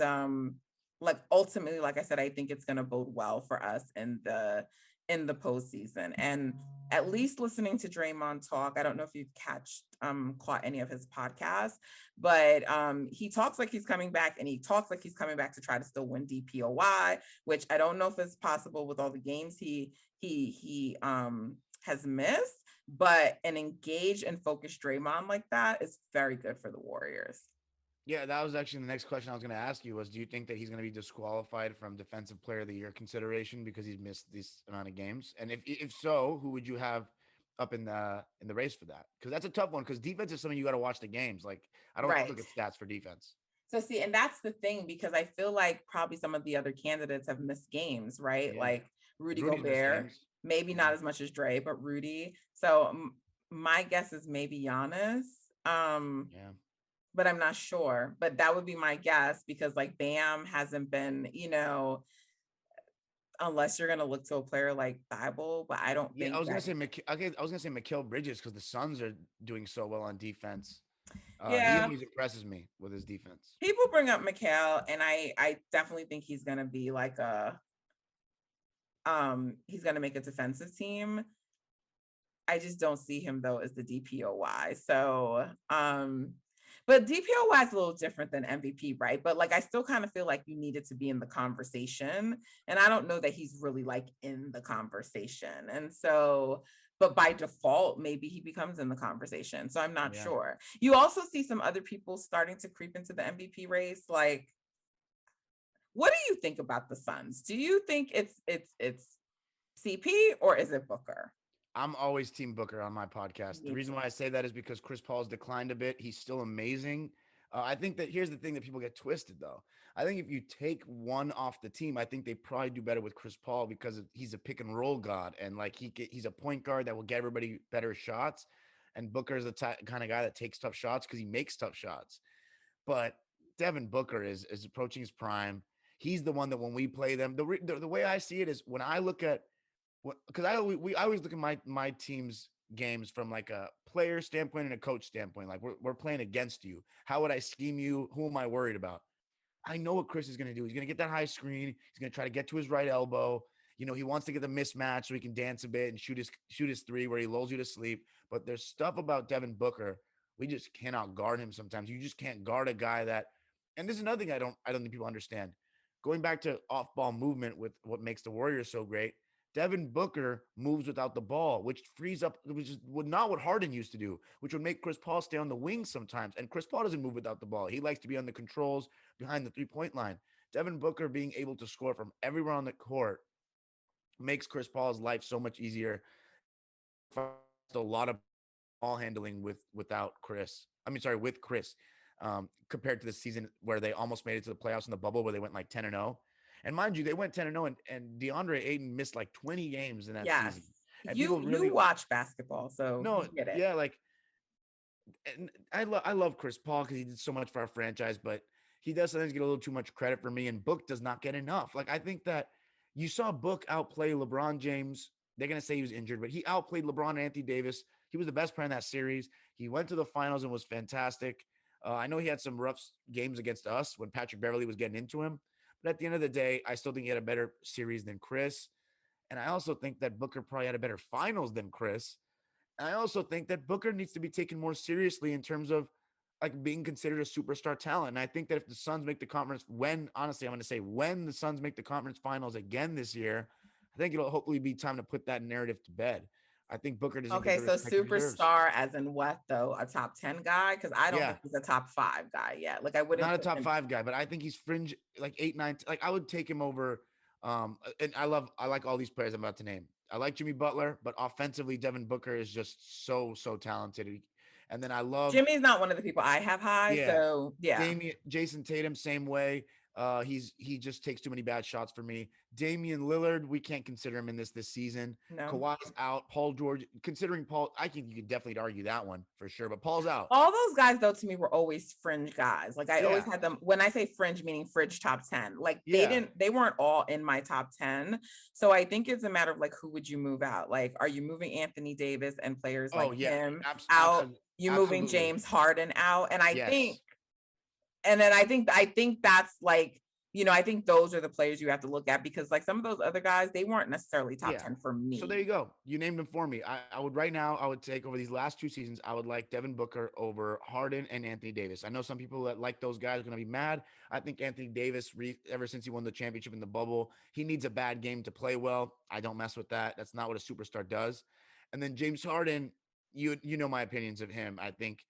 like, ultimately, like I said, I think it's going to bode well for us in the postseason. And at least listening to Draymond talk, I don't know if you've caught any of his podcasts, but he talks like he's coming back, and he talks like he's coming back to try to still win DPOY, which I don't know if it's possible with all the games he has missed. But an engaged and focused Draymond like that is very good for the Warriors. Yeah, that was actually the next question I was going to ask you was, do you think that he's going to be disqualified from Defensive Player of the Year consideration because he's missed this amount of games? And if so, who would you have up in the race for that? Because that's a tough one, because defense is something you got to watch the games. Like, I don't Right. look at stats for defense. So see, and that's the thing, because I feel like probably some of the other candidates have missed games, right? Yeah. Like Rudy Rudy's missed Gobert, games. maybe not as much as Dre, but Rudy. So my guess is maybe Giannis. Yeah. But I'm not sure. But that would be my guess, because like Bam hasn't been, unless you're gonna look to a player like Bible, but I don't think. I was gonna say Mikal Bridges, because the Suns are doing so well on defense. He always impresses me with his defense. People bring up Mikal, and I definitely think he's gonna be like he's gonna make a defensive team. I just don't see him though as the DPOY. So, but DPOY is a little different than MVP, right? But like, I still kind of feel like you needed to be in the conversation. And I don't know that he's really like in the conversation. And so, but by default, maybe he becomes in the conversation. So I'm not sure. You also see some other people starting to creep into the MVP race. Like, what do you think about the Suns? Do you think it's CP or is it Booker? I'm always Team Booker on my podcast. The reason why I say that is because Chris Paul's declined a bit. He's still amazing. I think that here's the thing that people get twisted, though. I think if you take one off the team, I think they probably do better with Chris Paul because he's a pick and roll god, and like he's a point guard that will get everybody better shots. And Booker is the kind of guy that takes tough shots because he makes tough shots. But Devin Booker is approaching his prime. He's the one that when we play them, the way I see it is when I look at because I always look at my team's games from like a player standpoint and a coach standpoint. Like we're playing against you. How would I scheme you? Who am I worried about? I know what Chris is going to do. He's going to get that high screen. He's going to try to get to his right elbow. You know, he wants to get the mismatch so he can dance a bit and shoot his three where he lulls you to sleep. But there's stuff about Devin Booker. We just cannot guard him sometimes. You just can't guard a guy that. And this is another thing I don't think people understand. Going back to off-ball movement with what makes the Warriors so great. Devin Booker moves without the ball, which frees up, which is not what Harden used to do, which would make Chris Paul stay on the wing sometimes. And Chris Paul doesn't move without the ball. He likes to be on the controls behind the three-point line. Devin Booker being able to score from everywhere on the court makes Chris Paul's life so much easier. A lot of ball handling with Chris. Compared to the season where they almost made it to the playoffs in the bubble where they went like 10-0. And mind you, they went 10-0 and DeAndre Ayton missed like 20 games in that season. And you watch basketball, so no, get it. Yeah, like and I love Chris Paul because he did so much for our franchise, but he does sometimes get a little too much credit for me, and Book does not get enough. Like I think that you saw Book outplay LeBron James. They're gonna say he was injured, but he outplayed LeBron and Anthony Davis. He was the best player in that series. He went to the finals and was fantastic. I know he had some rough games against us when Patrick Beverley was getting into him. But at the end of the day, I still think he had a better series than Chris. And I also think that Booker probably had a better finals than Chris. And I also think that Booker needs to be taken more seriously in terms of like being considered a superstar talent. And I think that if the Suns make the conference, when the Suns make the conference finals again this year, I think it'll hopefully be time to put that narrative to bed. I think Booker doesn't. Okay, so superstar as in what though? A top 10 guy? Because I don't think he's a top 5 guy yet. Like I wouldn't. Not a top 5 guy, but I think he's fringe, like 8, 9. Like I would take him over. And I like all these players I'm about to name. I like Jimmy Butler, but offensively, Devin Booker is just so talented. And then I love Jimmy's not one of the people I have high. So yeah, Jason Tatum, same way. He just takes too many bad shots for me. Damian Lillard, we can't consider him in this season. No. Kawhi's out. Paul George, considering Paul, I think you could definitely argue that one for sure, but Paul's out. All those guys, though, to me were always fringe guys. Like I always had them. When I say fringe, meaning fringe top 10, like they weren't all in my top 10. So I think it's a matter of like, who would you move out? Like, are you moving Anthony Davis and players like him out? You moving James Harden out? And I think that's like, you know, I think those are the players you have to look at because like some of those other guys, they weren't necessarily top 10 for me. So there you go. You named them for me. I would take over these last 2 seasons. I would like Devin Booker over Harden and Anthony Davis. I know some people that like those guys are going to be mad. I think Anthony Davis, ever since he won the championship in the bubble, he needs a bad game to play well. I don't mess with that. That's not what a superstar does. And then James Harden, you know my opinions of him. I think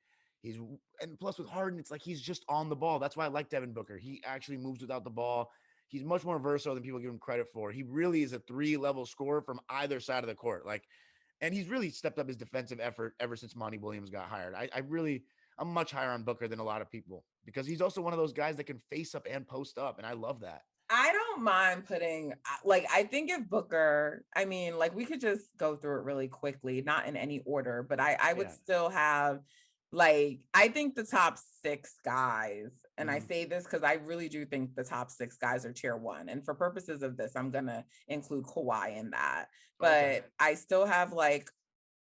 and plus with Harden, it's like he's just on the ball. That's why I like Devin Booker. He actually moves without the ball. He's much more versatile than people give him credit for. He really is a 3-level scorer from either side of the court. And he's really stepped up his defensive effort ever since Monty Williams got hired. I'm much higher on Booker than a lot of people because he's also one of those guys that can face up and post up. And I love that. I don't mind putting, like, I think if Booker, I mean, like we could just go through it really quickly, not in any order, but I would still have, like, I think the top 6 guys, and I say this because I really do think the top 6 guys are tier 1. And for purposes of this, I'm going to include Kawhi in that. But I still have, like,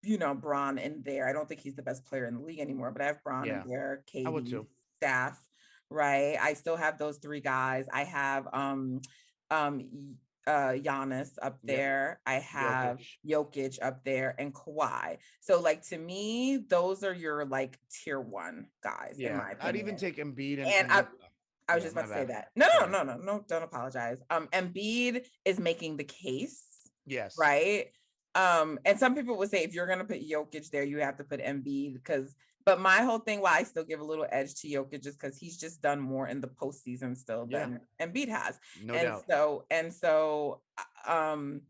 you know, Bron in there. I don't think he's the best player in the league anymore, but I have Bron in there, KD, Steph, right? I still have those 3 guys. I have Giannis up Yep. there. I have Jokic. Jokic up there and Kawhi. So like to me, those are your like tier one guys, in Yeah. my I'd even opinion. take Embiid And and Luka. I was Yeah, just about my to say bad. that. No, no, Sorry. no, no, no, don't apologize. Embiid is making the case, Yes. right? And some people would say if you're gonna put Jokic there, you have to put Embiid because. But my whole thing, why I still give a little edge to Jokic, is because he's just done more in the postseason still Yeah. than Embiid has, No and doubt. so um,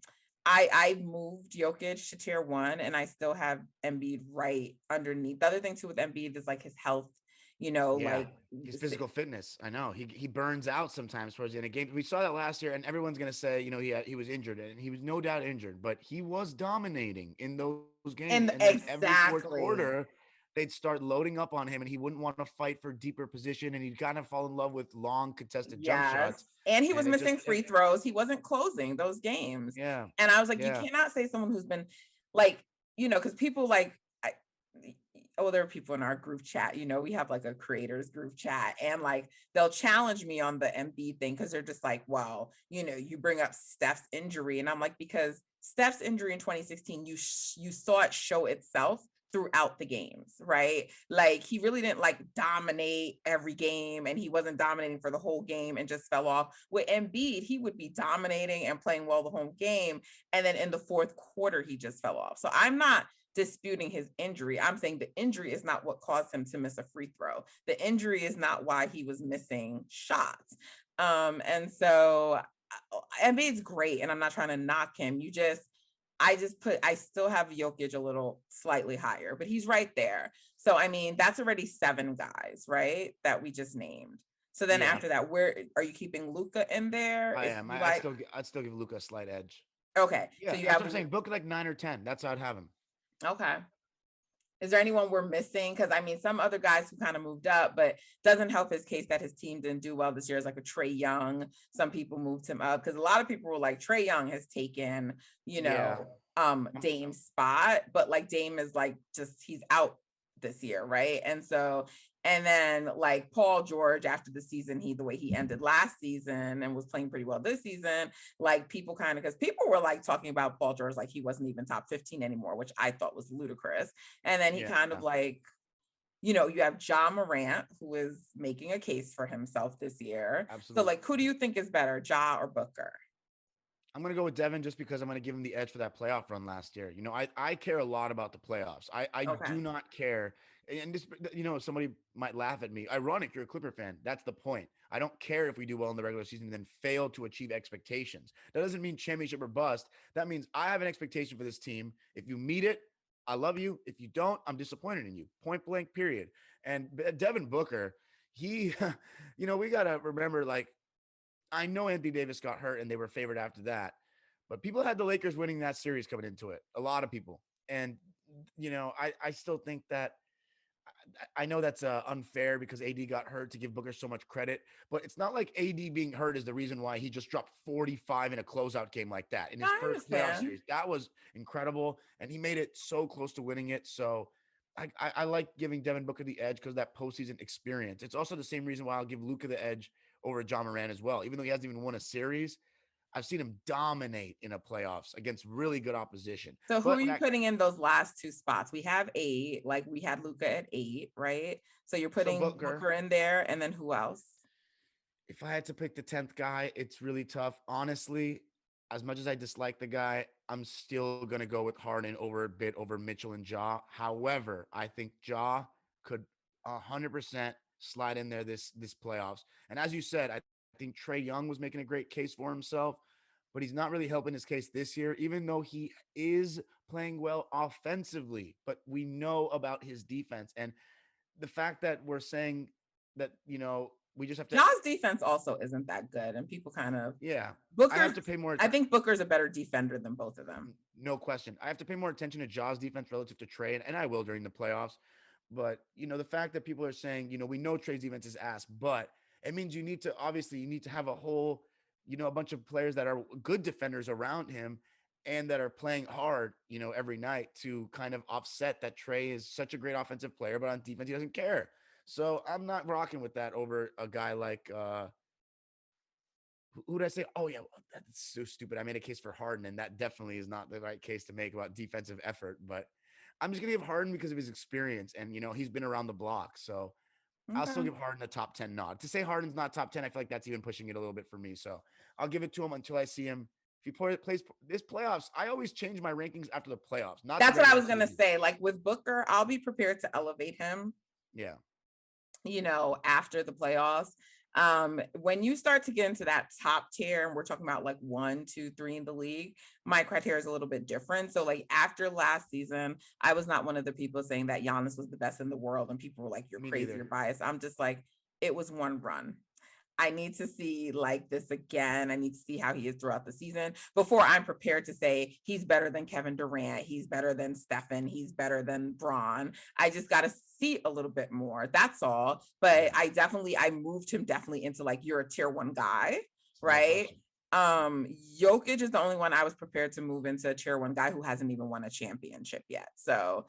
I moved Jokic to tier one, and I still have Embiid right underneath. The other thing too with Embiid is like his health, Yeah. like His physical fitness. I know. He burns out sometimes towards the end of games. We saw that last year, and everyone's gonna say, he was injured, and he was no doubt injured, but he was dominating in those games. And and then every fourth exactly. quarter, they'd start loading up on him, and he wouldn't want to fight for deeper position, and he'd kind of fall in love with long contested jump Yes. shots. And he And was it just missing free throws. He wasn't closing those games. yeah. And I was like, you Yeah. cannot say someone who's been like, because people like, there are people in our group chat, we have like a creators group chat, and like they'll challenge me on the MB thing because they're just like, well, you bring up Steph's injury. And I'm like, because Steph's injury in 2016, you saw it show itself throughout the games, right? Like he really didn't like dominate every game, and he wasn't dominating for the whole game and just fell off. With Embiid, he would be dominating and playing well the whole game, and then in the fourth quarter he just fell off. So I'm not disputing his injury. I'm saying the injury is not what caused him to miss a free throw. The injury is not why he was missing shots. And so Embiid's great, and I'm not trying to knock him. I still have Jokic a little slightly higher, but he's right there. So I mean, that's already 7 guys, right? That we just named. So then Yeah. after that, where are you keeping Luka in there? I Is am. you I'd still give Luka a slight edge. okay? So Yeah, you that's have what I'm saying. Book like 9 or 10. That's how I'd have him. okay. Is there anyone we're missing? Because I mean, some other guys who kind of moved up, but doesn't help his case that his team didn't do well this year. Is like a Trae Young. Some people moved him up because a lot of people were like, Trae Young has taken, Yeah. Dame's spot, but like Dame is like he's out this year, right? And then like Paul George after the season, the way he ended last season and was playing pretty well this season, like people kind of because people were like talking about Paul George like he wasn't even top 15 anymore, which I thought was ludicrous. And then he Yeah. kind of like, you have John Morant, who is making a case for himself this year. So Absolutely. like, who do you think is better, Ja or Booker? I'm going to go with Devin just because I'm going to give him the edge for that playoff run last year. I care a lot about the playoffs. I Okay. do not care. And this, somebody might laugh at me. Ironic, you're a Clipper fan. That's the point. I don't care if we do well in the regular season and then fail to achieve expectations. That doesn't mean championship or bust. That means I have an expectation for this team. If you meet it, I love you. If you don't, I'm disappointed in you. Point blank, period. And Devin Booker, he, we got to remember, like, I know Anthony Davis got hurt and they were favored after that, but people had the Lakers winning that series coming into it. A lot of people. And, I still think that I know that's unfair because AD got hurt to give Booker so much credit, but it's not like AD being hurt is the reason why he just dropped 45 in a closeout game like that in his I first playoff understand. series. That was incredible, and he made it so close to winning it. So I like giving Devin Booker the edge because of that postseason experience. It's also the same reason why I'll give Luka the edge over John Moran as well. Even though he hasn't even won a series, I've seen him dominate in a playoffs against really good opposition. So who are But you putting in those last 2 spots? We have 8, like we had Luka at 8, right? So you're so putting Booker, Booker in there, and then who else? if I had to pick the 10th guy, it's really tough. Honestly, as much as I dislike the guy, I'm still going to go with Harden over a bit over Mitchell and Ja. However, I think Ja could 100% slide in there this playoffs. And as you said, I think Trae Young was making a great case for himself, but he's not really helping his case this year, even though he is playing well offensively. But we know about his defense. And the fact that we're saying that, we just have to, Ja's defense also isn't that good, and people kind of yeah, I Booker's. have to pay more. I think Booker's a better defender than both of them. No question. I have to pay more attention to Ja's defense relative to Trae, and I will during the playoffs. But the fact that people are saying, we know Trae's defense is ass, but it means you need to have a whole, a bunch of players that are good defenders around him and that are playing hard, every night to kind of offset that Trae is such a great offensive player, but on defense he doesn't care. So I'm not rocking with that over a guy like who did I say? Oh yeah, that's so stupid. I made a case for Harden, and that definitely is not the right case to make about defensive effort. But I'm just gonna give Harden because of his experience, and he's been around the block. So I'll still Okay. give Harden a top 10 nod. To say Harden's not top 10, I feel like that's even pushing it a little bit for me. So I'll give it to him until I see him. If he plays this playoffs, I always change my rankings after the playoffs, not the That's what I regular was gonna season. say. Like with Booker, I'll be prepared to elevate him, Yeah. after the playoffs. When you start to get into that top tier, and we're talking about like 1, 2, 3 in the league, my criteria is a little bit different. So, like after last season, I was not one of the people saying that Giannis was the best in the world, and people were like, "You're Me crazy, you're neither. biased." I'm just like, it was one run. I need to see like this again. I need to see how he is throughout the season before I'm prepared to say he's better than Kevin Durant. He's better than Stephen. He's better than Braun. I just got to see a little bit more. That's all. But Yeah. I moved him definitely into like, you're a tier one guy, No right? question. Jokic is the only one I was prepared to move into a tier one guy who hasn't even won a championship yet. So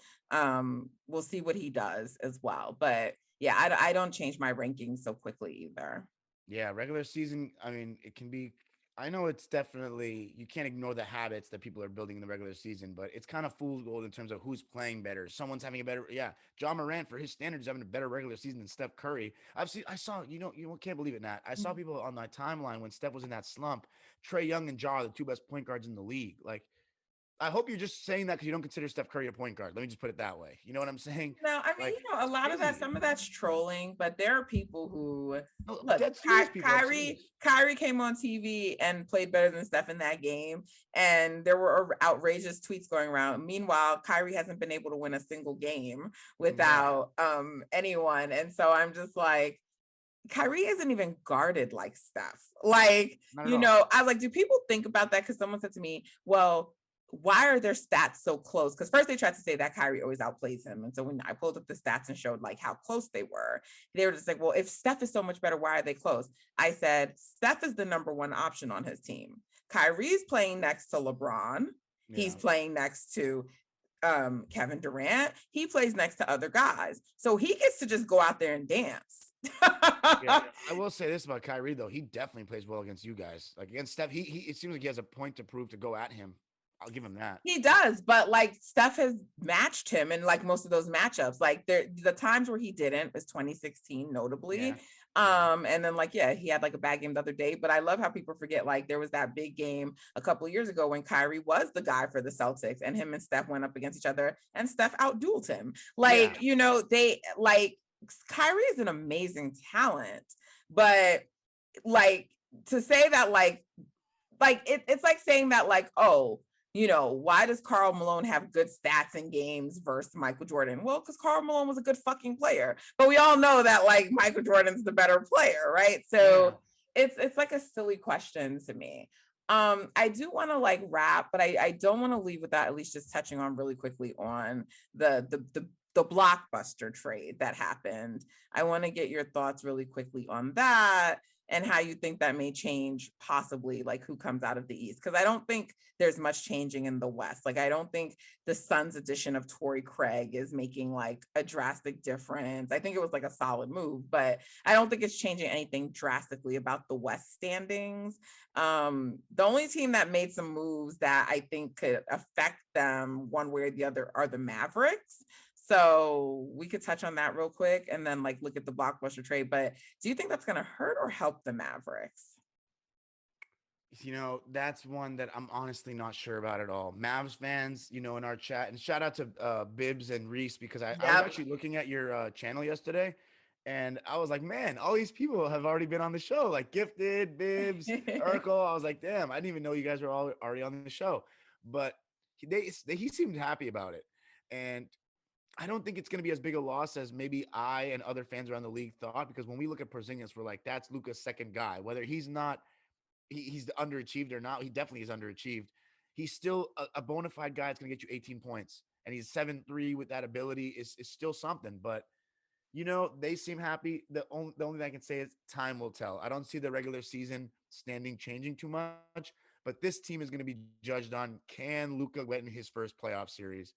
we'll see what he does as well. But yeah, I don't change my rankings so quickly either. Yeah, regular season, I mean, it can be. I know it's definitely, you can't ignore the habits that people are building in the regular season, but it's kind of fool's gold in terms of who's playing better. Someone's having a better, yeah. John Morant, for his standards, is having a better regular season than Steph Curry. I saw, can't believe it, Nat. I saw people on my timeline when Steph was in that slump. Trey Young and Ja are the two best point guards in the league. Like, I hope you're just saying that because you don't consider Steph Curry a point guard. Let me just put it that way. You know what I'm saying? No, I mean, Like, a it's lot of that, crazy. some of that's trolling, but there are people who No, look. dead serious people. I'm Kyrie, serious. Kyrie came on TV and played better than Steph in that game, and there were outrageous tweets going around. Meanwhile, Kyrie hasn't been able to win a single game Yeah, without anyone, and so I'm just like, Kyrie isn't even guarded like Steph. Like, not at all. I like, do people think about that? Because someone said to me, well, why are their stats so close? Because first they tried to say that Kyrie always outplays him. And so when I pulled up the stats and showed like how close they were just like, well, if Steph is so much better, why are they close? I said, Steph is the number one option on his team. Kyrie's playing next to LeBron. He's Yeah. playing next to Kevin Durant. He plays next to other guys. So he gets to just go out there and dance. Yeah, I will say this about Kyrie though. He definitely plays well against you guys. Like against Steph, he it seems like he has a point to prove to go at him. I'll give him that. He does, but like Steph has matched him in like most of those matchups. Like the times where he didn't was 2016, Yeah. notably. Yeah. And then like, yeah, he had like a bad game the other day. But I love how people forget like there was that big game a couple of years ago when Kyrie was the guy for the Celtics and him and Steph went up against each other and Steph outdueled him. Yeah. Like, they like Kyrie is an amazing talent, but like to say that it's like saying that like, oh, why does Karl Malone have good stats in games versus Michael Jordan? Well, because Karl Malone was a good fucking player, but we all know that like Michael Jordan's the better player, right? Yeah. So it's like a silly question to me. I do want to like wrap, but I don't want to leave without at least just touching on really quickly on the blockbuster trade that happened. I want to get your thoughts really quickly on that and how you think that may change possibly like who comes out of the East. Because I don't think there's much changing in the West. Like, I don't think the Suns edition of Torrey Craig is making like a drastic difference. I think it was like a solid move, but I don't think it's changing anything drastically about the West standings. The only team that made some moves that I think could affect them one way or the other are the Mavericks. So we could touch on that real quick and then like look at the blockbuster trade. But do you think that's going to hurt or help the Mavericks? That's one that I'm honestly not sure about at all. Mavs fans, in our chat, and shout out to Bibbs and Reese because I was Yep. actually looking at your channel yesterday and I was like, man, all these people have already been on the show, like Gifted, Bibbs, Urkel. I was like, damn, I didn't even know you guys were all already on the show. But he seemed happy about it. And I don't think it's going to be as big a loss as maybe I and other fans around the league thought, because when we look at Porzingis, we're like, that's Luka's second guy. Whether he's not, he's underachieved or not, he definitely is underachieved. He's still a bona fide guy that's going to get you 18 points. And he's 7'3" with that ability is still something. But, they seem happy. The only thing I can say is time will tell. I don't see the regular season standing changing too much, but this team is going to be judged on, can Luka win his first playoff series?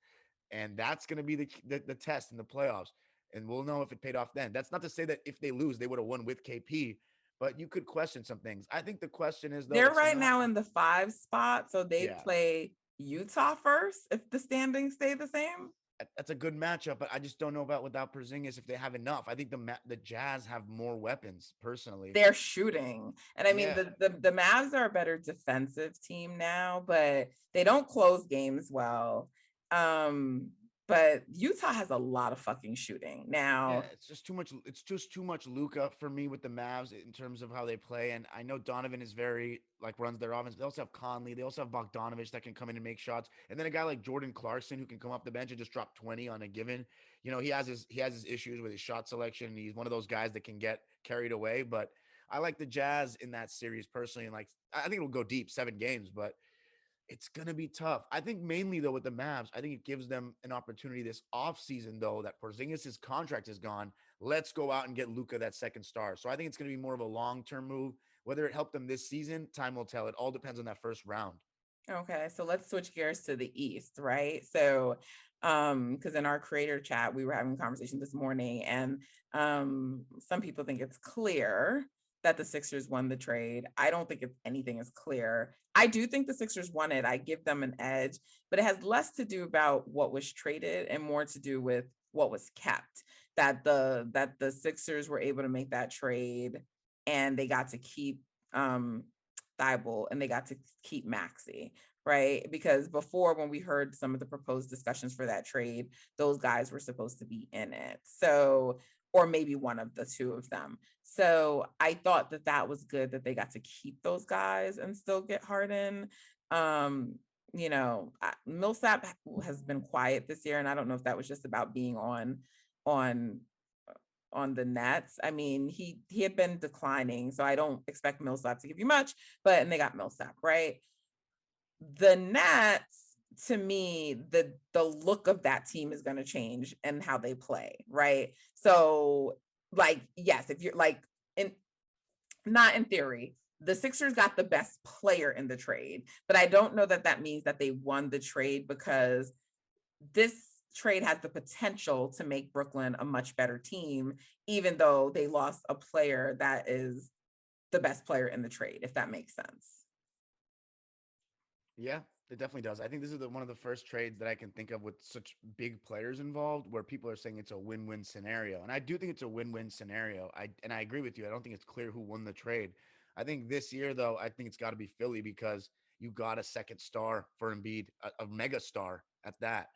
And that's going to be the test in the playoffs. And we'll know if it paid off then. That's not to say that if they lose, they would have won with KP. but you could question some things. I think the question is though, They're it's right not. now in the 5 spot, so they Yeah, play Utah first if the standings stay the same. that's a good matchup, but I just don't know about without Porzingis if they have enough. I think the Jazz have more weapons personally. They're shooting. And I mean Yeah, the Mavs are a better defensive team now, but they don't close games well. Um, but Utah has a lot of fucking shooting. yeah, Now, it's just too much. It's just too much Luca for me with the Mavs in terms of how they play. And I know Donovan is very like runs their offense. They also have Conley. They also have Bogdanovich that can come in and make shots. And then a guy like Jordan Clarkson who can come off the bench and just drop 20 on a given. He has his issues with his shot selection. He's one of those guys that can get carried away. But I like the Jazz in that series personally. And like I think it'll go deep, 7 games, but it's going to be tough. I think mainly though with the Mavs, I think it gives them an opportunity this offseason though that Porzingis' contract is gone. Let's go out and get Luka that second star. So I think it's going to be more of a long-term move. Whether it helped them this season, time will tell. It all depends on that first round. okay, so let's switch gears to the East, right? So, because in our creator chat, we were having a conversation this morning, and some people think it's clear that the Sixers won the trade. I don't think anything is clear. I do think the Sixers won it. I give them an edge, but it has less to do about what was traded and more to do with what was kept. That the Sixers were able to make that trade, and they got to keep Thibault, and they got to keep Maxey, right? Because before, when we heard some of the proposed discussions for that trade, those guys were supposed to be in it. So, or maybe one of the two of them. So I thought that was good that they got to keep those guys and still get Harden. Um, Millsap has been quiet this year, and I don't know if that was just about being on on the Nets. I mean, he had been declining, so I don't expect Millsap to give you much, and they got Millsap, right? The Nets, to me, the look of that team is going to change and how they play, right? So, like, yes, if you're like in not in theory, the Sixers got the best player in the trade, but I don't know that means that they won the trade, because this trade had the potential to make Brooklyn a much better team, even though they lost a player that is the best player in the trade, if that makes sense. Yeah, it definitely does. I think this is one of the first trades that I can think of with such big players involved where people are saying it's a win-win scenario. And I do think it's a win-win scenario. I agree with you. I don't think it's clear who won the trade. I think this year though, I think it's got to be Philly because you got a second star for Embiid, a mega star at that.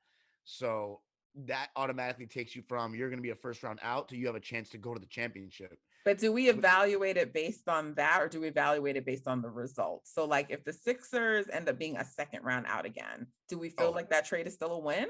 So that automatically takes you from you're going to be a first round out to you have a chance to go to the championship. But do we evaluate it based on that, or do we evaluate it based on the results? So, like, if the Sixers end up being a second round out again, do we feel like that trade is still a win?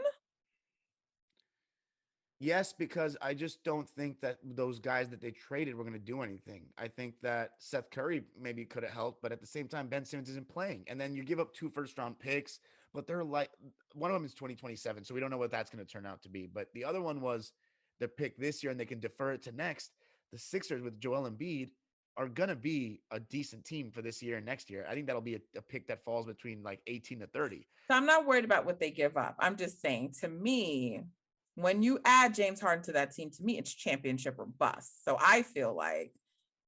Yes, because I just don't think that those guys that they traded were going to do anything. I think that Seth Curry maybe could have helped, but at the same time, Ben Simmons isn't playing. And then you give up 2 first round picks, but they're like one of them is 2027. So we don't know what that's going to turn out to be. But the other one was the pick this year and they can defer it to next. The Sixers with Joel Embiid are going to be a decent team for this year and next year. I think that'll be a pick that falls between like 18 to 30. So I'm not worried about what they give up. I'm just saying, to me, when you add James Harden to that team, to me, it's championship or bust. So I feel like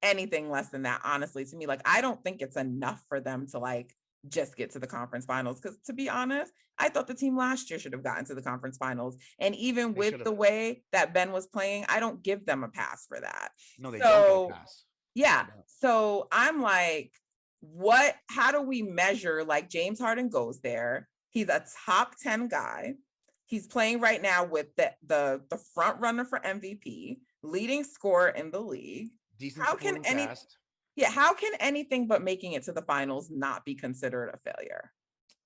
anything less than that, honestly, to me, like, I don't think it's enough for them to like just get to the conference finals. Because to be honest, I thought the team last year should have gotten to the conference finals. And even with the way that Ben was playing, I don't give them a pass for that. No, they don't get a pass. Yeah. So I'm like, how do we measure, like, James Harden goes there? He's a top 10 guy. He's playing right now with the front runner for MVP, leading scorer in the league. Decent supporting cast. Yeah, how can anything but making it to the finals not be considered a failure?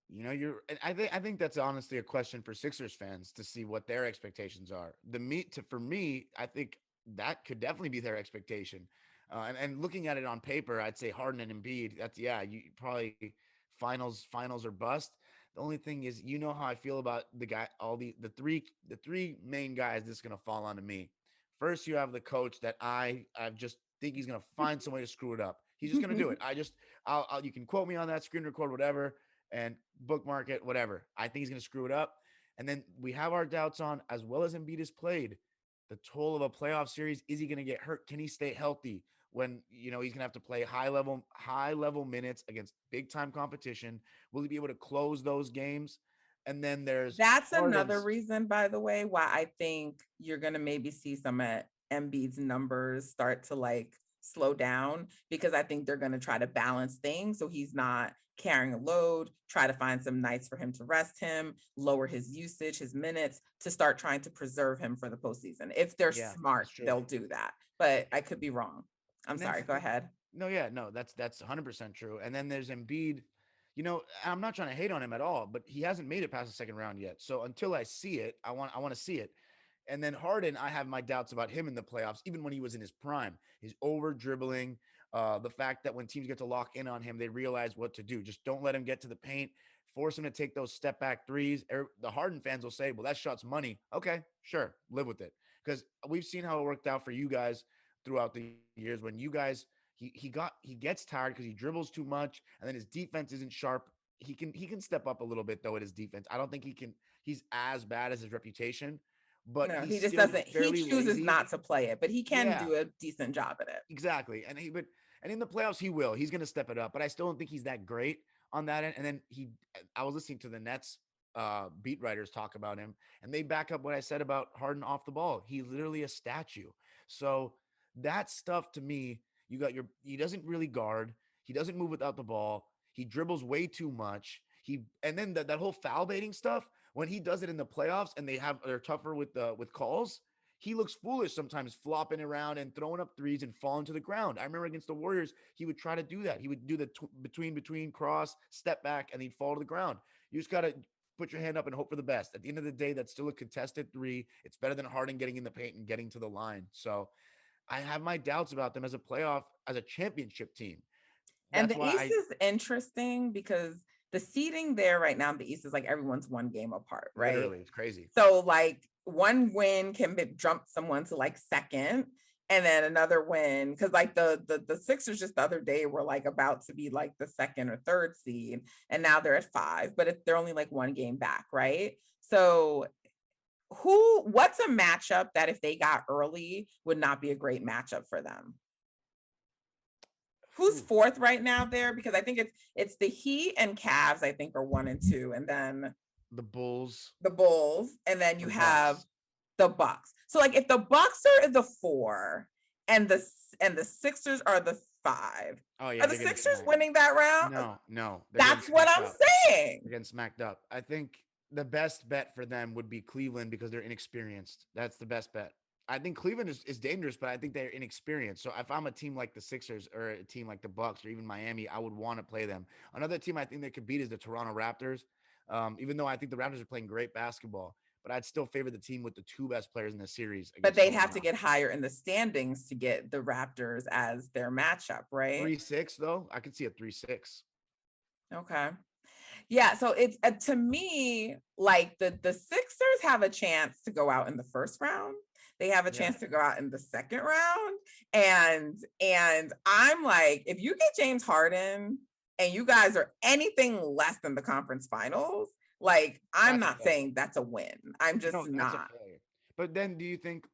You know, I think that's honestly a question for Sixers fans to see what their expectations are. For me, I think that could definitely be their expectation. And looking at it on paper, I'd say Harden and Embiid. You probably finals or bust. The only thing is, you know how I feel about the three main guys. This is gonna fall onto me. First, you have the coach that I just think he's gonna find some way to screw it up. He's just gonna do it. You can quote me on that, screen record, whatever, and bookmark it, whatever. I think he's gonna screw it up. And then we have our doubts on, as well as Embiid has played, the toll of a playoff series. Is he gonna get hurt? Can he stay healthy? when he's gonna have to play high level minutes against big time competition? Will he be able to close those games? And then there's That's another Harden's. reason, by the way, why I think you're going to maybe see some of Embiid's numbers start to like slow down, because I think they're going to try to balance things so he's not carrying a load, try to find some nights for him to rest him, lower his usage, his minutes, to start trying to preserve him for the postseason. If they're Yeah, smart, that's true. they'll do that. But I could be wrong. I'm And then sorry. Go ahead. no, yeah, no, that's 100% true. And then there's Embiid. I'm not trying to hate on him at all, but he hasn't made it past the second round yet. So until I see it, I want to see it. And then Harden, I have my doubts about him in the playoffs, even when he was in his prime. He's over dribbling. The fact that when teams get to lock in on him, they realize what to do. Just don't let him get to the paint. Force him to take those step back threes. The Harden fans will say, well, that shot's money. Okay, sure. Live with it. Because we've seen how it worked out for you guys throughout the years when you guys he gets tired because he dribbles too much, and then his defense isn't sharp. He can step up a little bit though at his defense. I don't think he's as bad as his reputation, but No, he's he just still doesn't. He fairly chooses lazy. not to play it, but he can Yeah, do a decent job at it. exactly. And in the playoffs he will. He's going to step it up, but I still don't think he's that great on that end. And then I was listening to the Nets beat writers talk about him, and they back up what I said about Harden off the ball. He's literally a statue. So that stuff to me, he doesn't really guard. He doesn't move without the ball. He dribbles way too much. And then that whole foul baiting stuff, when he does it in the playoffs and they're tougher with calls, he looks foolish sometimes, flopping around and throwing up threes and falling to the ground. I remember against the Warriors, he would try to do that. He would do the between cross, step back, and he'd fall to the ground. You just got to put your hand up and hope for the best. At the end of the day, that's still a contested three. It's better than Harden getting in the paint and getting to the line. So I have my doubts about them as a championship team. And That's the why East is interesting because the seeding there right now in the East is like everyone's one game apart, right? literally, it's crazy. So like one win can jump someone to like second, and then another win, because like the Sixers just the other day were like about to be like the second or third seed, and now they're at 5, but they're only like one game back, right? So what's a matchup that if they got early would not be a great matchup for them? Who's Ooh, fourth right now there? Because I think it's the Heat and Cavs, I think, are 1 and 2, and then the Bulls, the Bulls, and then you the have Bucks. the Bucks. So like if the Bucks are the 4 and the Sixers are the 5, Oh yeah, are the they're getting Sixers smacked. winning that round? No, they're getting That's what smacked I'm up. saying. They're getting smacked up. I think the best bet for them would be Cleveland because they're inexperienced. That's the best bet. I think Cleveland is dangerous, but I think they're inexperienced. So if I'm a team like the Sixers or a team like the Bucks or even Miami, I would want to play them. Another team I think they could beat is the Toronto Raptors. Even though I think the Raptors are playing great basketball, but I'd still favor the team with the 2 best players in the series But against they'd have to Toronto. get higher in the standings to get the Raptors as their matchup, right? 3-6 though, I could see a 3-6. Okay. Yeah, so it's to me like the Sixers have a chance to go out in the first round. They have a Yeah. chance to go out in the second round, and I'm like, if you get James Harden and you guys are anything less than the conference finals, like I'm That's a not failure. saying that's a win. I'm just No, that's a not. failure. But then do you think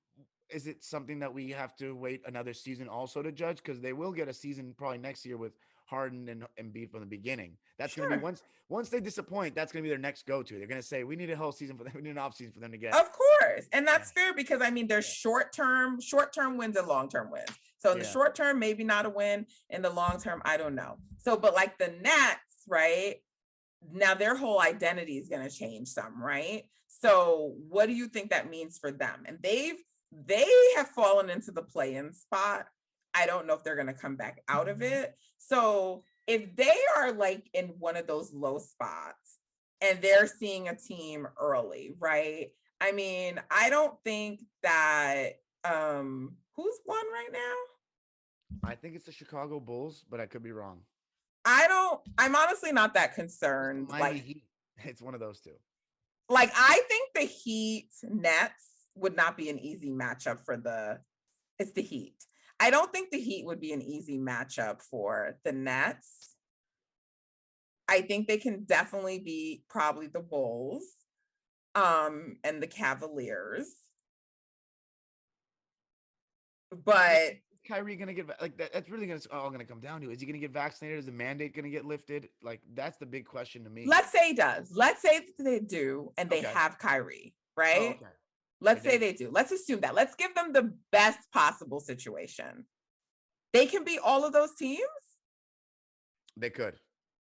is it something that we have to wait another season also to judge? Because they will get a season probably next year with Harden and Embiid from the beginning. That's going to be Sure. once they disappoint, that's going to be their next go-to. They're going to say, we need a whole season for them. We need an off season for them to get. Of course. And Yeah. that's fair because I mean there's short-term wins and long-term wins. So in the Yeah. short term, maybe not a win. In the long term, I don't know. So, but like the Nets, right? Now their whole identity is going to change some, right? So what do you think that means for them? And they have fallen into the play-in spot. I don't know if they're going to come back out of it. So if they are like in one of those low spots and they're seeing a team early, right? I mean, I don't think that who's won right now? I think it's the Chicago Bulls, but I could be wrong. I'm honestly not that It's the concerned. Miami Heat. It's one of those two. Like I think the Heat Nets would not be an easy matchup it's the Heat. I don't think the Heat would be an easy matchup for the Nets. I think they can definitely beat probably the Bulls and the Cavaliers. But Kyrie gonna get like that? That's really all gonna come down to. Is he gonna get vaccinated? Is the mandate gonna get lifted? Like that's the big question to me. Let's say he does. Let's say that they do, and they Okay. have Kyrie, Oh, right? okay. Let's say they do. Let's assume that. Let's give them the best possible situation. They can beat all of those teams. They could.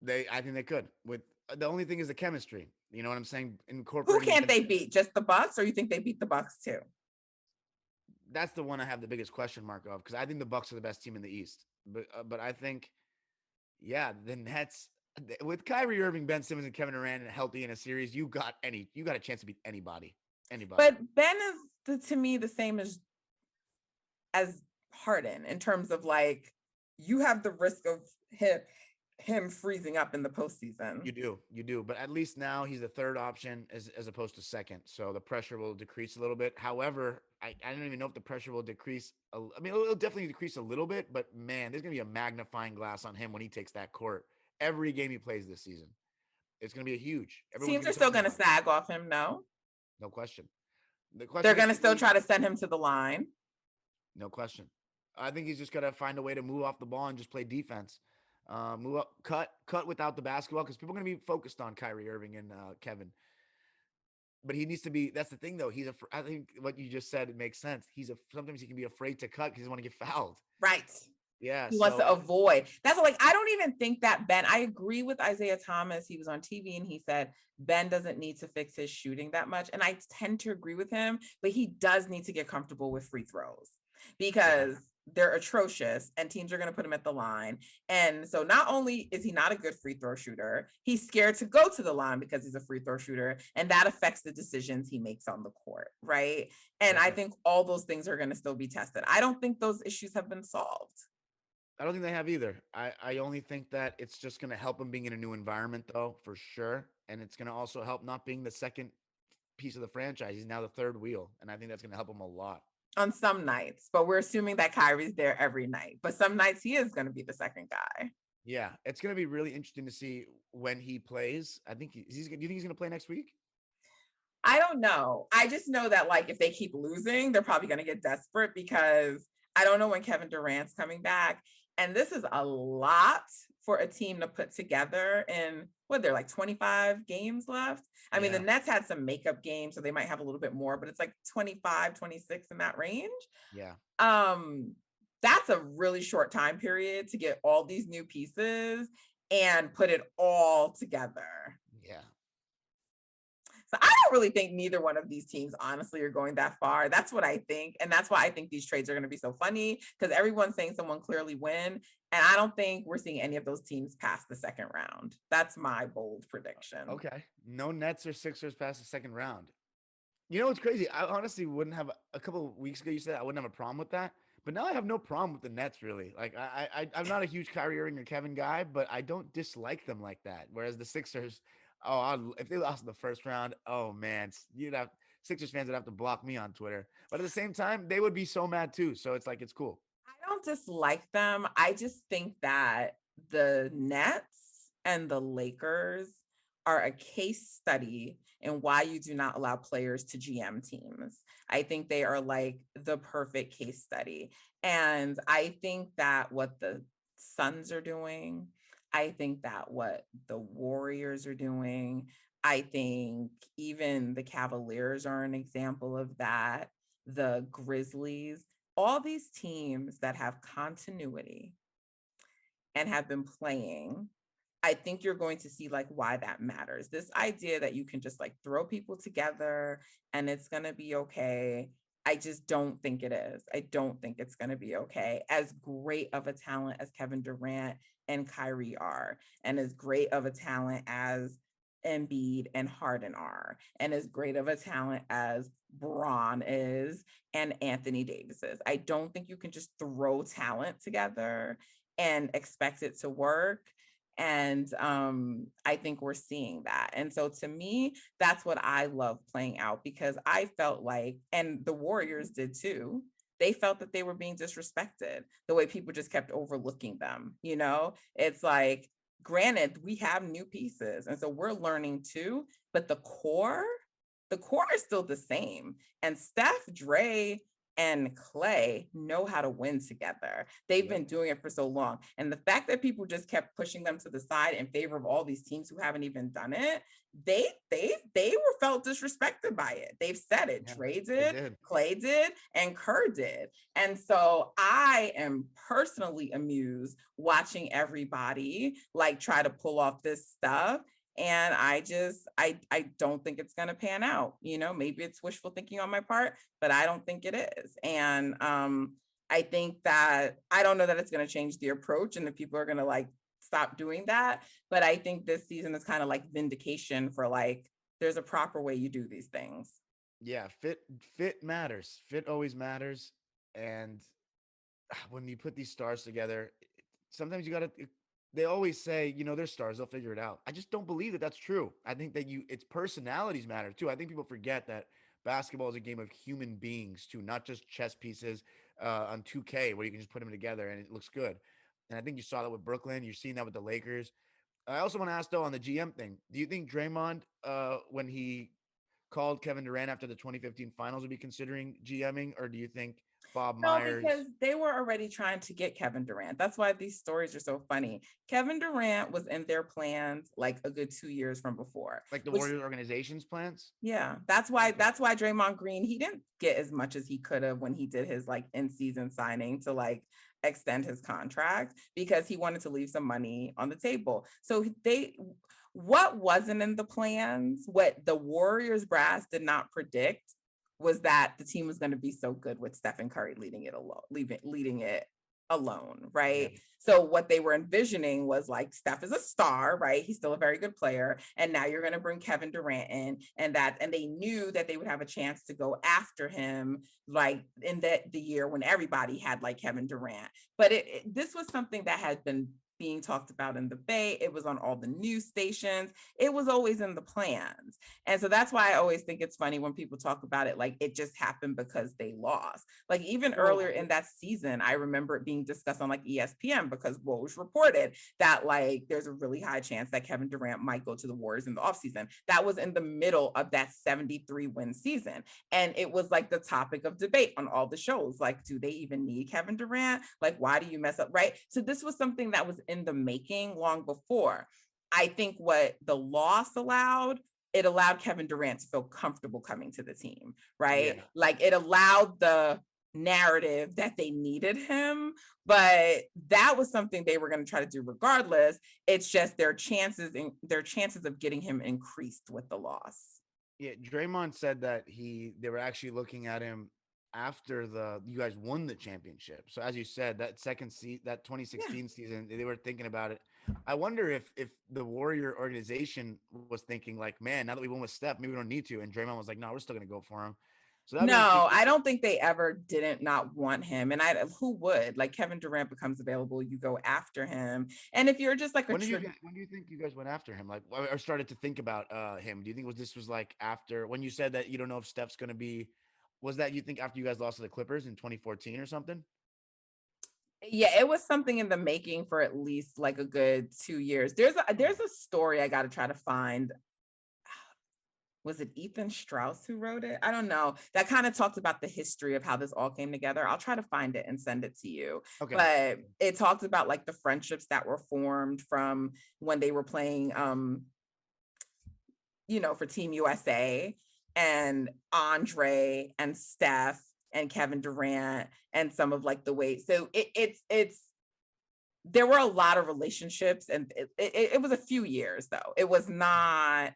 I think they could. With the only thing is the chemistry. You know what I'm saying? Who Incorporating. can't they beat? Just the Bucks, or you think they beat the Bucks too? That's the one I have the biggest question mark of because I think the Bucks are the best team in the East. But I think, yeah, the Nets with Kyrie Irving, Ben Simmons, and Kevin Durant healthy in a series, you got a chance to beat anybody. But Ben is to me the same as Harden in terms of like you have the risk of him freezing up in the postseason. You do. But at least now he's the third option as opposed to second. So the pressure will decrease a little bit. However, I don't even know if the pressure will decrease. I mean, it'll definitely decrease a little bit, but man, there's going to be a magnifying glass on him when he takes that court. Every game he plays this season. It's going to be a huge. Teams are still going to sag off him, no? No question. They're going to still try to send him to the line. No question. I think he's just got to find a way to move off the ball and just play defense. Move up, cut without the basketball because people are going to be focused on Kyrie Irving and Kevin. But he needs to be. That's the thing, though. I think what you just said, it makes sense. Sometimes he can be afraid to cut because he doesn't want to get fouled. Right. Yeah. He wants to avoid. That's like I don't even think that Ben. I agree with Isaiah Thomas. He was on TV and he said Ben doesn't need to fix his shooting that much, and I tend to agree with him. But he does need to get comfortable with free throws because they're atrocious and teams are going to put him at the line. And so not only is he not a good free throw shooter, he's scared to go to the line because he's a free throw shooter. And that affects the decisions he makes on the court. Right. And I think all those things are going to still be tested. I don't think those issues have been solved. I don't think they have either. I only think that it's just going to help him being in a new environment, though, for sure. And it's going to also help not being the second piece of the franchise. He's now the third wheel. And I think that's going to help him a lot. On some nights, but we're assuming that Kyrie's there every night. But some nights he is going to be the second guy. Yeah, it's going to be really interesting to see when he plays. Do you think he's going to play next week? I don't know. I just know that like if they keep losing, they're probably going to get desperate because I don't know when Kevin Durant's coming back. And this is a lot for a team to put together in what they're like 25 games left. I mean, the Nets had some makeup games, so they might have a little bit more, but it's like 25, 26 in that range. Yeah. That's a really short time period to get all these new pieces and put it all together. Yeah. So I don't really think neither one of these teams, honestly, are going that far. That's what I think. And that's why I think these trades are going to be so funny because everyone's saying someone clearly win. And I don't think we're seeing any of those teams past the second round. That's my bold prediction. Okay. No Nets or Sixers past the second round. You know what's crazy? I honestly wouldn't have a couple of weeks ago. You said I wouldn't have a problem with that. But now I have no problem with the Nets, really. Like, I'm not a huge Kyrie Irving or Kevin guy, but I don't dislike them like that. Whereas the Sixers, if they lost in the first round, oh, man, Sixers fans would have to block me on Twitter. But at the same time, they would be so mad, too. So it's like, it's cool. I don't dislike them. I just think that the Nets and the Lakers are a case study in why you do not allow players to GM teams. I think they are like the perfect case study. And I think that what the Suns are doing, I think that what the Warriors are doing, I think even the Cavaliers are an example of that, the Grizzlies, all these teams that have continuity and have been playing, I think you're going to see like why that matters. This idea that you can just like throw people together and it's going to be okay. I just don't think it is. I don't think it's going to be okay. As great of a talent as Kevin Durant and Kyrie are, and as great of a talent as Embiid and Harden are, and as great of a talent as Braun is and Anthony Davis is. I don't think you can just throw talent together and expect it to work. And I think we're seeing that. And so to me, that's what I love playing out because I felt like, and the Warriors did too, they felt that they were being disrespected the way people just kept overlooking them. You know, it's like, granted, we have new pieces. And so we're learning too, but the core is still the same. And Steph, Dre, and Clay know how to win together. They've been doing it for so long. And the fact that people just kept pushing them to the side in favor of all these teams who haven't even done it, they were felt disrespected by it. They've said it. Dre did, Clay did, and Kerr did. And so I am personally amused watching everybody like try to pull off this stuff. And I don't think it's going to pan out. You know, maybe it's wishful thinking on my part, but I don't think it is. And I think that I don't know that it's going to change the approach and that people are going to like stop doing that. But I think this season is kind of like vindication for like, there's a proper way you do these things. Yeah. Fit matters. Fit always matters. And when you put these stars together, sometimes you got to, they always say, you know, they're stars, they'll figure it out. I just don't believe that that's true. I think that it's personalities matter too. I think people forget that basketball is a game of human beings too, not just chess pieces on 2K where you can just put them together and it looks good. And I think you saw that with Brooklyn. You're seeing that with the Lakers. I also want to ask though on the GM thing, do you think Draymond, when he called Kevin Durant after the 2015 finals, would be considering GMing, or do you think Bob No, Myers? because they were already trying to get Kevin Durant. That's why these stories are so funny. Kevin Durant was in their plans like a good 2 years from before. Like the Warriors organization's plans? Yeah, that's why Draymond Green, he didn't get as much as he could have when he did his like in-season signing to like extend his contract, because he wanted to leave some money on the table. So what wasn't in the plans, what the Warriors brass did not predict, was that the team was going to be so good with Stephen Curry leading it alone, right? Yeah. So what they were envisioning was like, Steph is a star, right? He's still a very good player. And now you're going to bring Kevin Durant in, and they knew that they would have a chance to go after him, like in the year when everybody had like Kevin Durant. But this was something that had been being talked about in the Bay. It was on all the news stations. It was always in the plans. And so that's why I always think it's funny when people talk about it like it just happened because they lost. Like even earlier in that season, I remember it being discussed on like ESPN because Woj reported that like there's a really high chance that Kevin Durant might go to the Warriors in the offseason. That was in the middle of that 73 win season. And it was like the topic of debate on all the shows. Like, do they even need Kevin Durant? Like, why do you mess up? Right. So this was something that was in the making long before. I think what the loss allowed, it allowed Kevin Durant to feel comfortable coming to the team, right? Yeah. Like it allowed the narrative that they needed him, but that was something they were going to try to do regardless. It's just their chances of getting him increased with the loss. Yeah, Draymond said that they were actually looking at him after you guys won the championship. So as you said, that that 2016 season, they were thinking about it. I wonder if the Warrior organization was thinking like, man, now that we won with Steph, maybe we don't need to. And Draymond was like, no, we're still going to go for him. So no, I don't think they ever didn't not want him. And who would? Like Kevin Durant becomes available, you go after him. And if you're just like when do you think you guys went after him? Like, or started to think about him? Do you think this was like after when you said that you don't know if Steph's going to be? Was that you think after you guys lost to the Clippers in 2014 or something? Yeah, it was something in the making for at least like a good 2 years. There's a story I got to try to find. Was it Ethan Strauss who wrote it? I don't know. That kind of talked about the history of how this all came together. I'll try to find it and send it to you. Okay. But it talked about like the friendships that were formed from when they were playing, for Team USA, and Andre and Steph and Kevin Durant and some of like the way. So there were a lot of relationships, and it was a few years though. It was not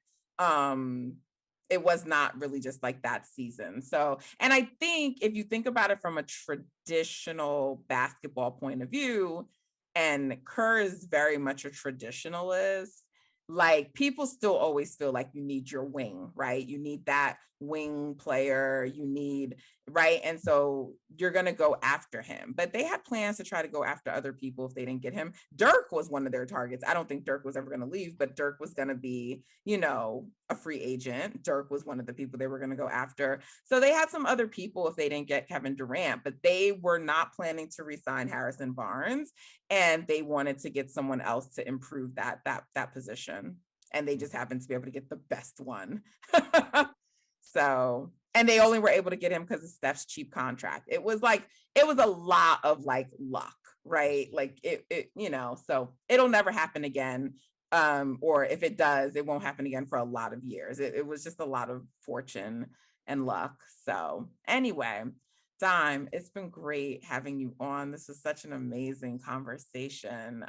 really just like that season. So, and I think if you think about it from a traditional basketball point of view, and Kerr is very much a traditionalist, like people still always feel like you need your wing, right? You need that wing player, right? And so you're going to go after him. But they had plans to try to go after other people if they didn't get him. Dirk was one of their targets. I don't think Dirk was ever going to leave, but Dirk was going to be, a free agent. Dirk was one of the people they were going to go after. So they had some other people if they didn't get Kevin Durant, but they were not planning to re-sign Harrison Barnes, and they wanted to get someone else to improve that position. And they just happened to be able to get the best one. So And they only were able to get him because of Steph's cheap contract. It was a lot of like luck, right? Like it, so it'll never happen again. Or if it does, it won't happen again for a lot of years. It was just a lot of fortune and luck. So anyway, Dime, it's been great having you on. This was such an amazing conversation.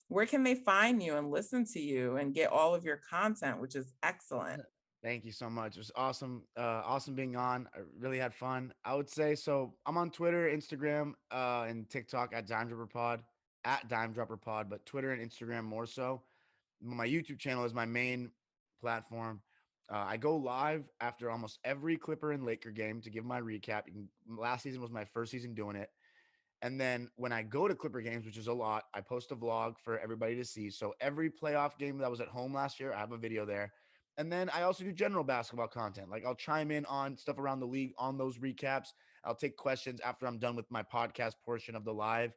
Where can they find you and listen to you and get all of your content, which is excellent? Thank you so much. It was awesome. Awesome being on. I really had fun. I would say so. I'm on Twitter, Instagram, and TikTok at Dime Dropper Pod, at Dime Dropper Pod, but Twitter and Instagram more so. My YouTube channel is my main platform. I go live after almost every Clipper and Laker game to give my recap. Last season was my first season doing it. And then when I go to Clipper games, which is a lot, I post a vlog for everybody to see. So every playoff game that was at home last year, I have a video there. And then I also do general basketball content. Like I'll chime in on stuff around the league on those recaps. I'll take questions after I'm done with my podcast portion of the live.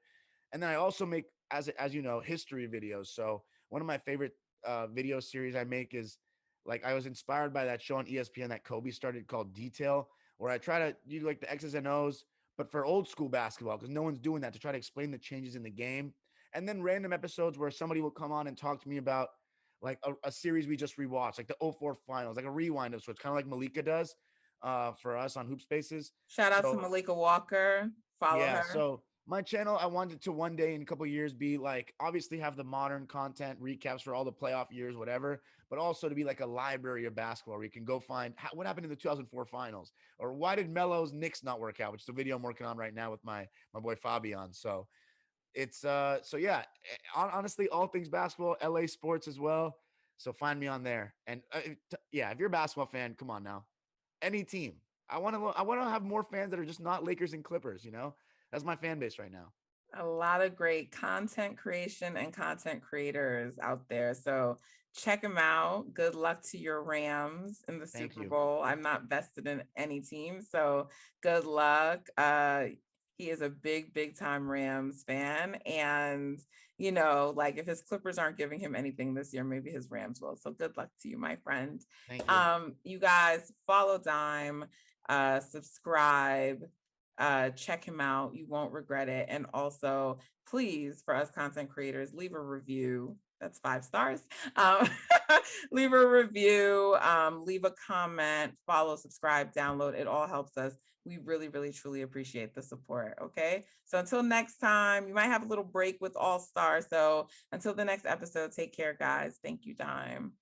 And then I also make, as you know, history videos. So one of my favorite video series I make is like I was inspired by that show on ESPN that Kobe started called Detail, where I try to do like the X's and O's, but for old school basketball, because no one's doing that, to try to explain the changes in the game. And then random episodes where somebody will come on and talk to me about like a series we just rewatched, like the '04 finals, like a rewind of sorts, kind of like Malika does for us on Hoop Spaces. Shout out to Malika Walker. Follow Yeah, her. so my channel, I wanted to one day in a couple of years be like, obviously have the modern content, recaps for all the playoff years, whatever, but also to be like a library of basketball where you can go find what happened in the 2004 finals, or why did Melo's Knicks not work out, which is a video I'm working on right now with my boy Fabian. So it's so yeah, honestly, all things basketball, LA sports as well. So find me on there. And yeah, if you're a basketball fan, come on now, any team. I want to have more fans that are just not Lakers and Clippers. That's my fan base right now. A lot of great content creation and content creators out there. So check them out. Good luck to your Rams in the Super Bowl. I'm not vested in any team, so good luck. He is a big time Rams fan. And, like if his Clippers aren't giving him anything this year, maybe his Rams will. So good luck to you, my friend. Thank you. You guys follow Dime, subscribe, check him out. You won't regret it. And also, please, for us content creators, leave a review. That's 5 stars. Leave a review, leave a comment, follow, subscribe, download. It all helps us. We really, really, truly appreciate the support. Okay. So until next time, you might have a little break with All Star. So until the next episode, take care, guys. Thank you, Dime.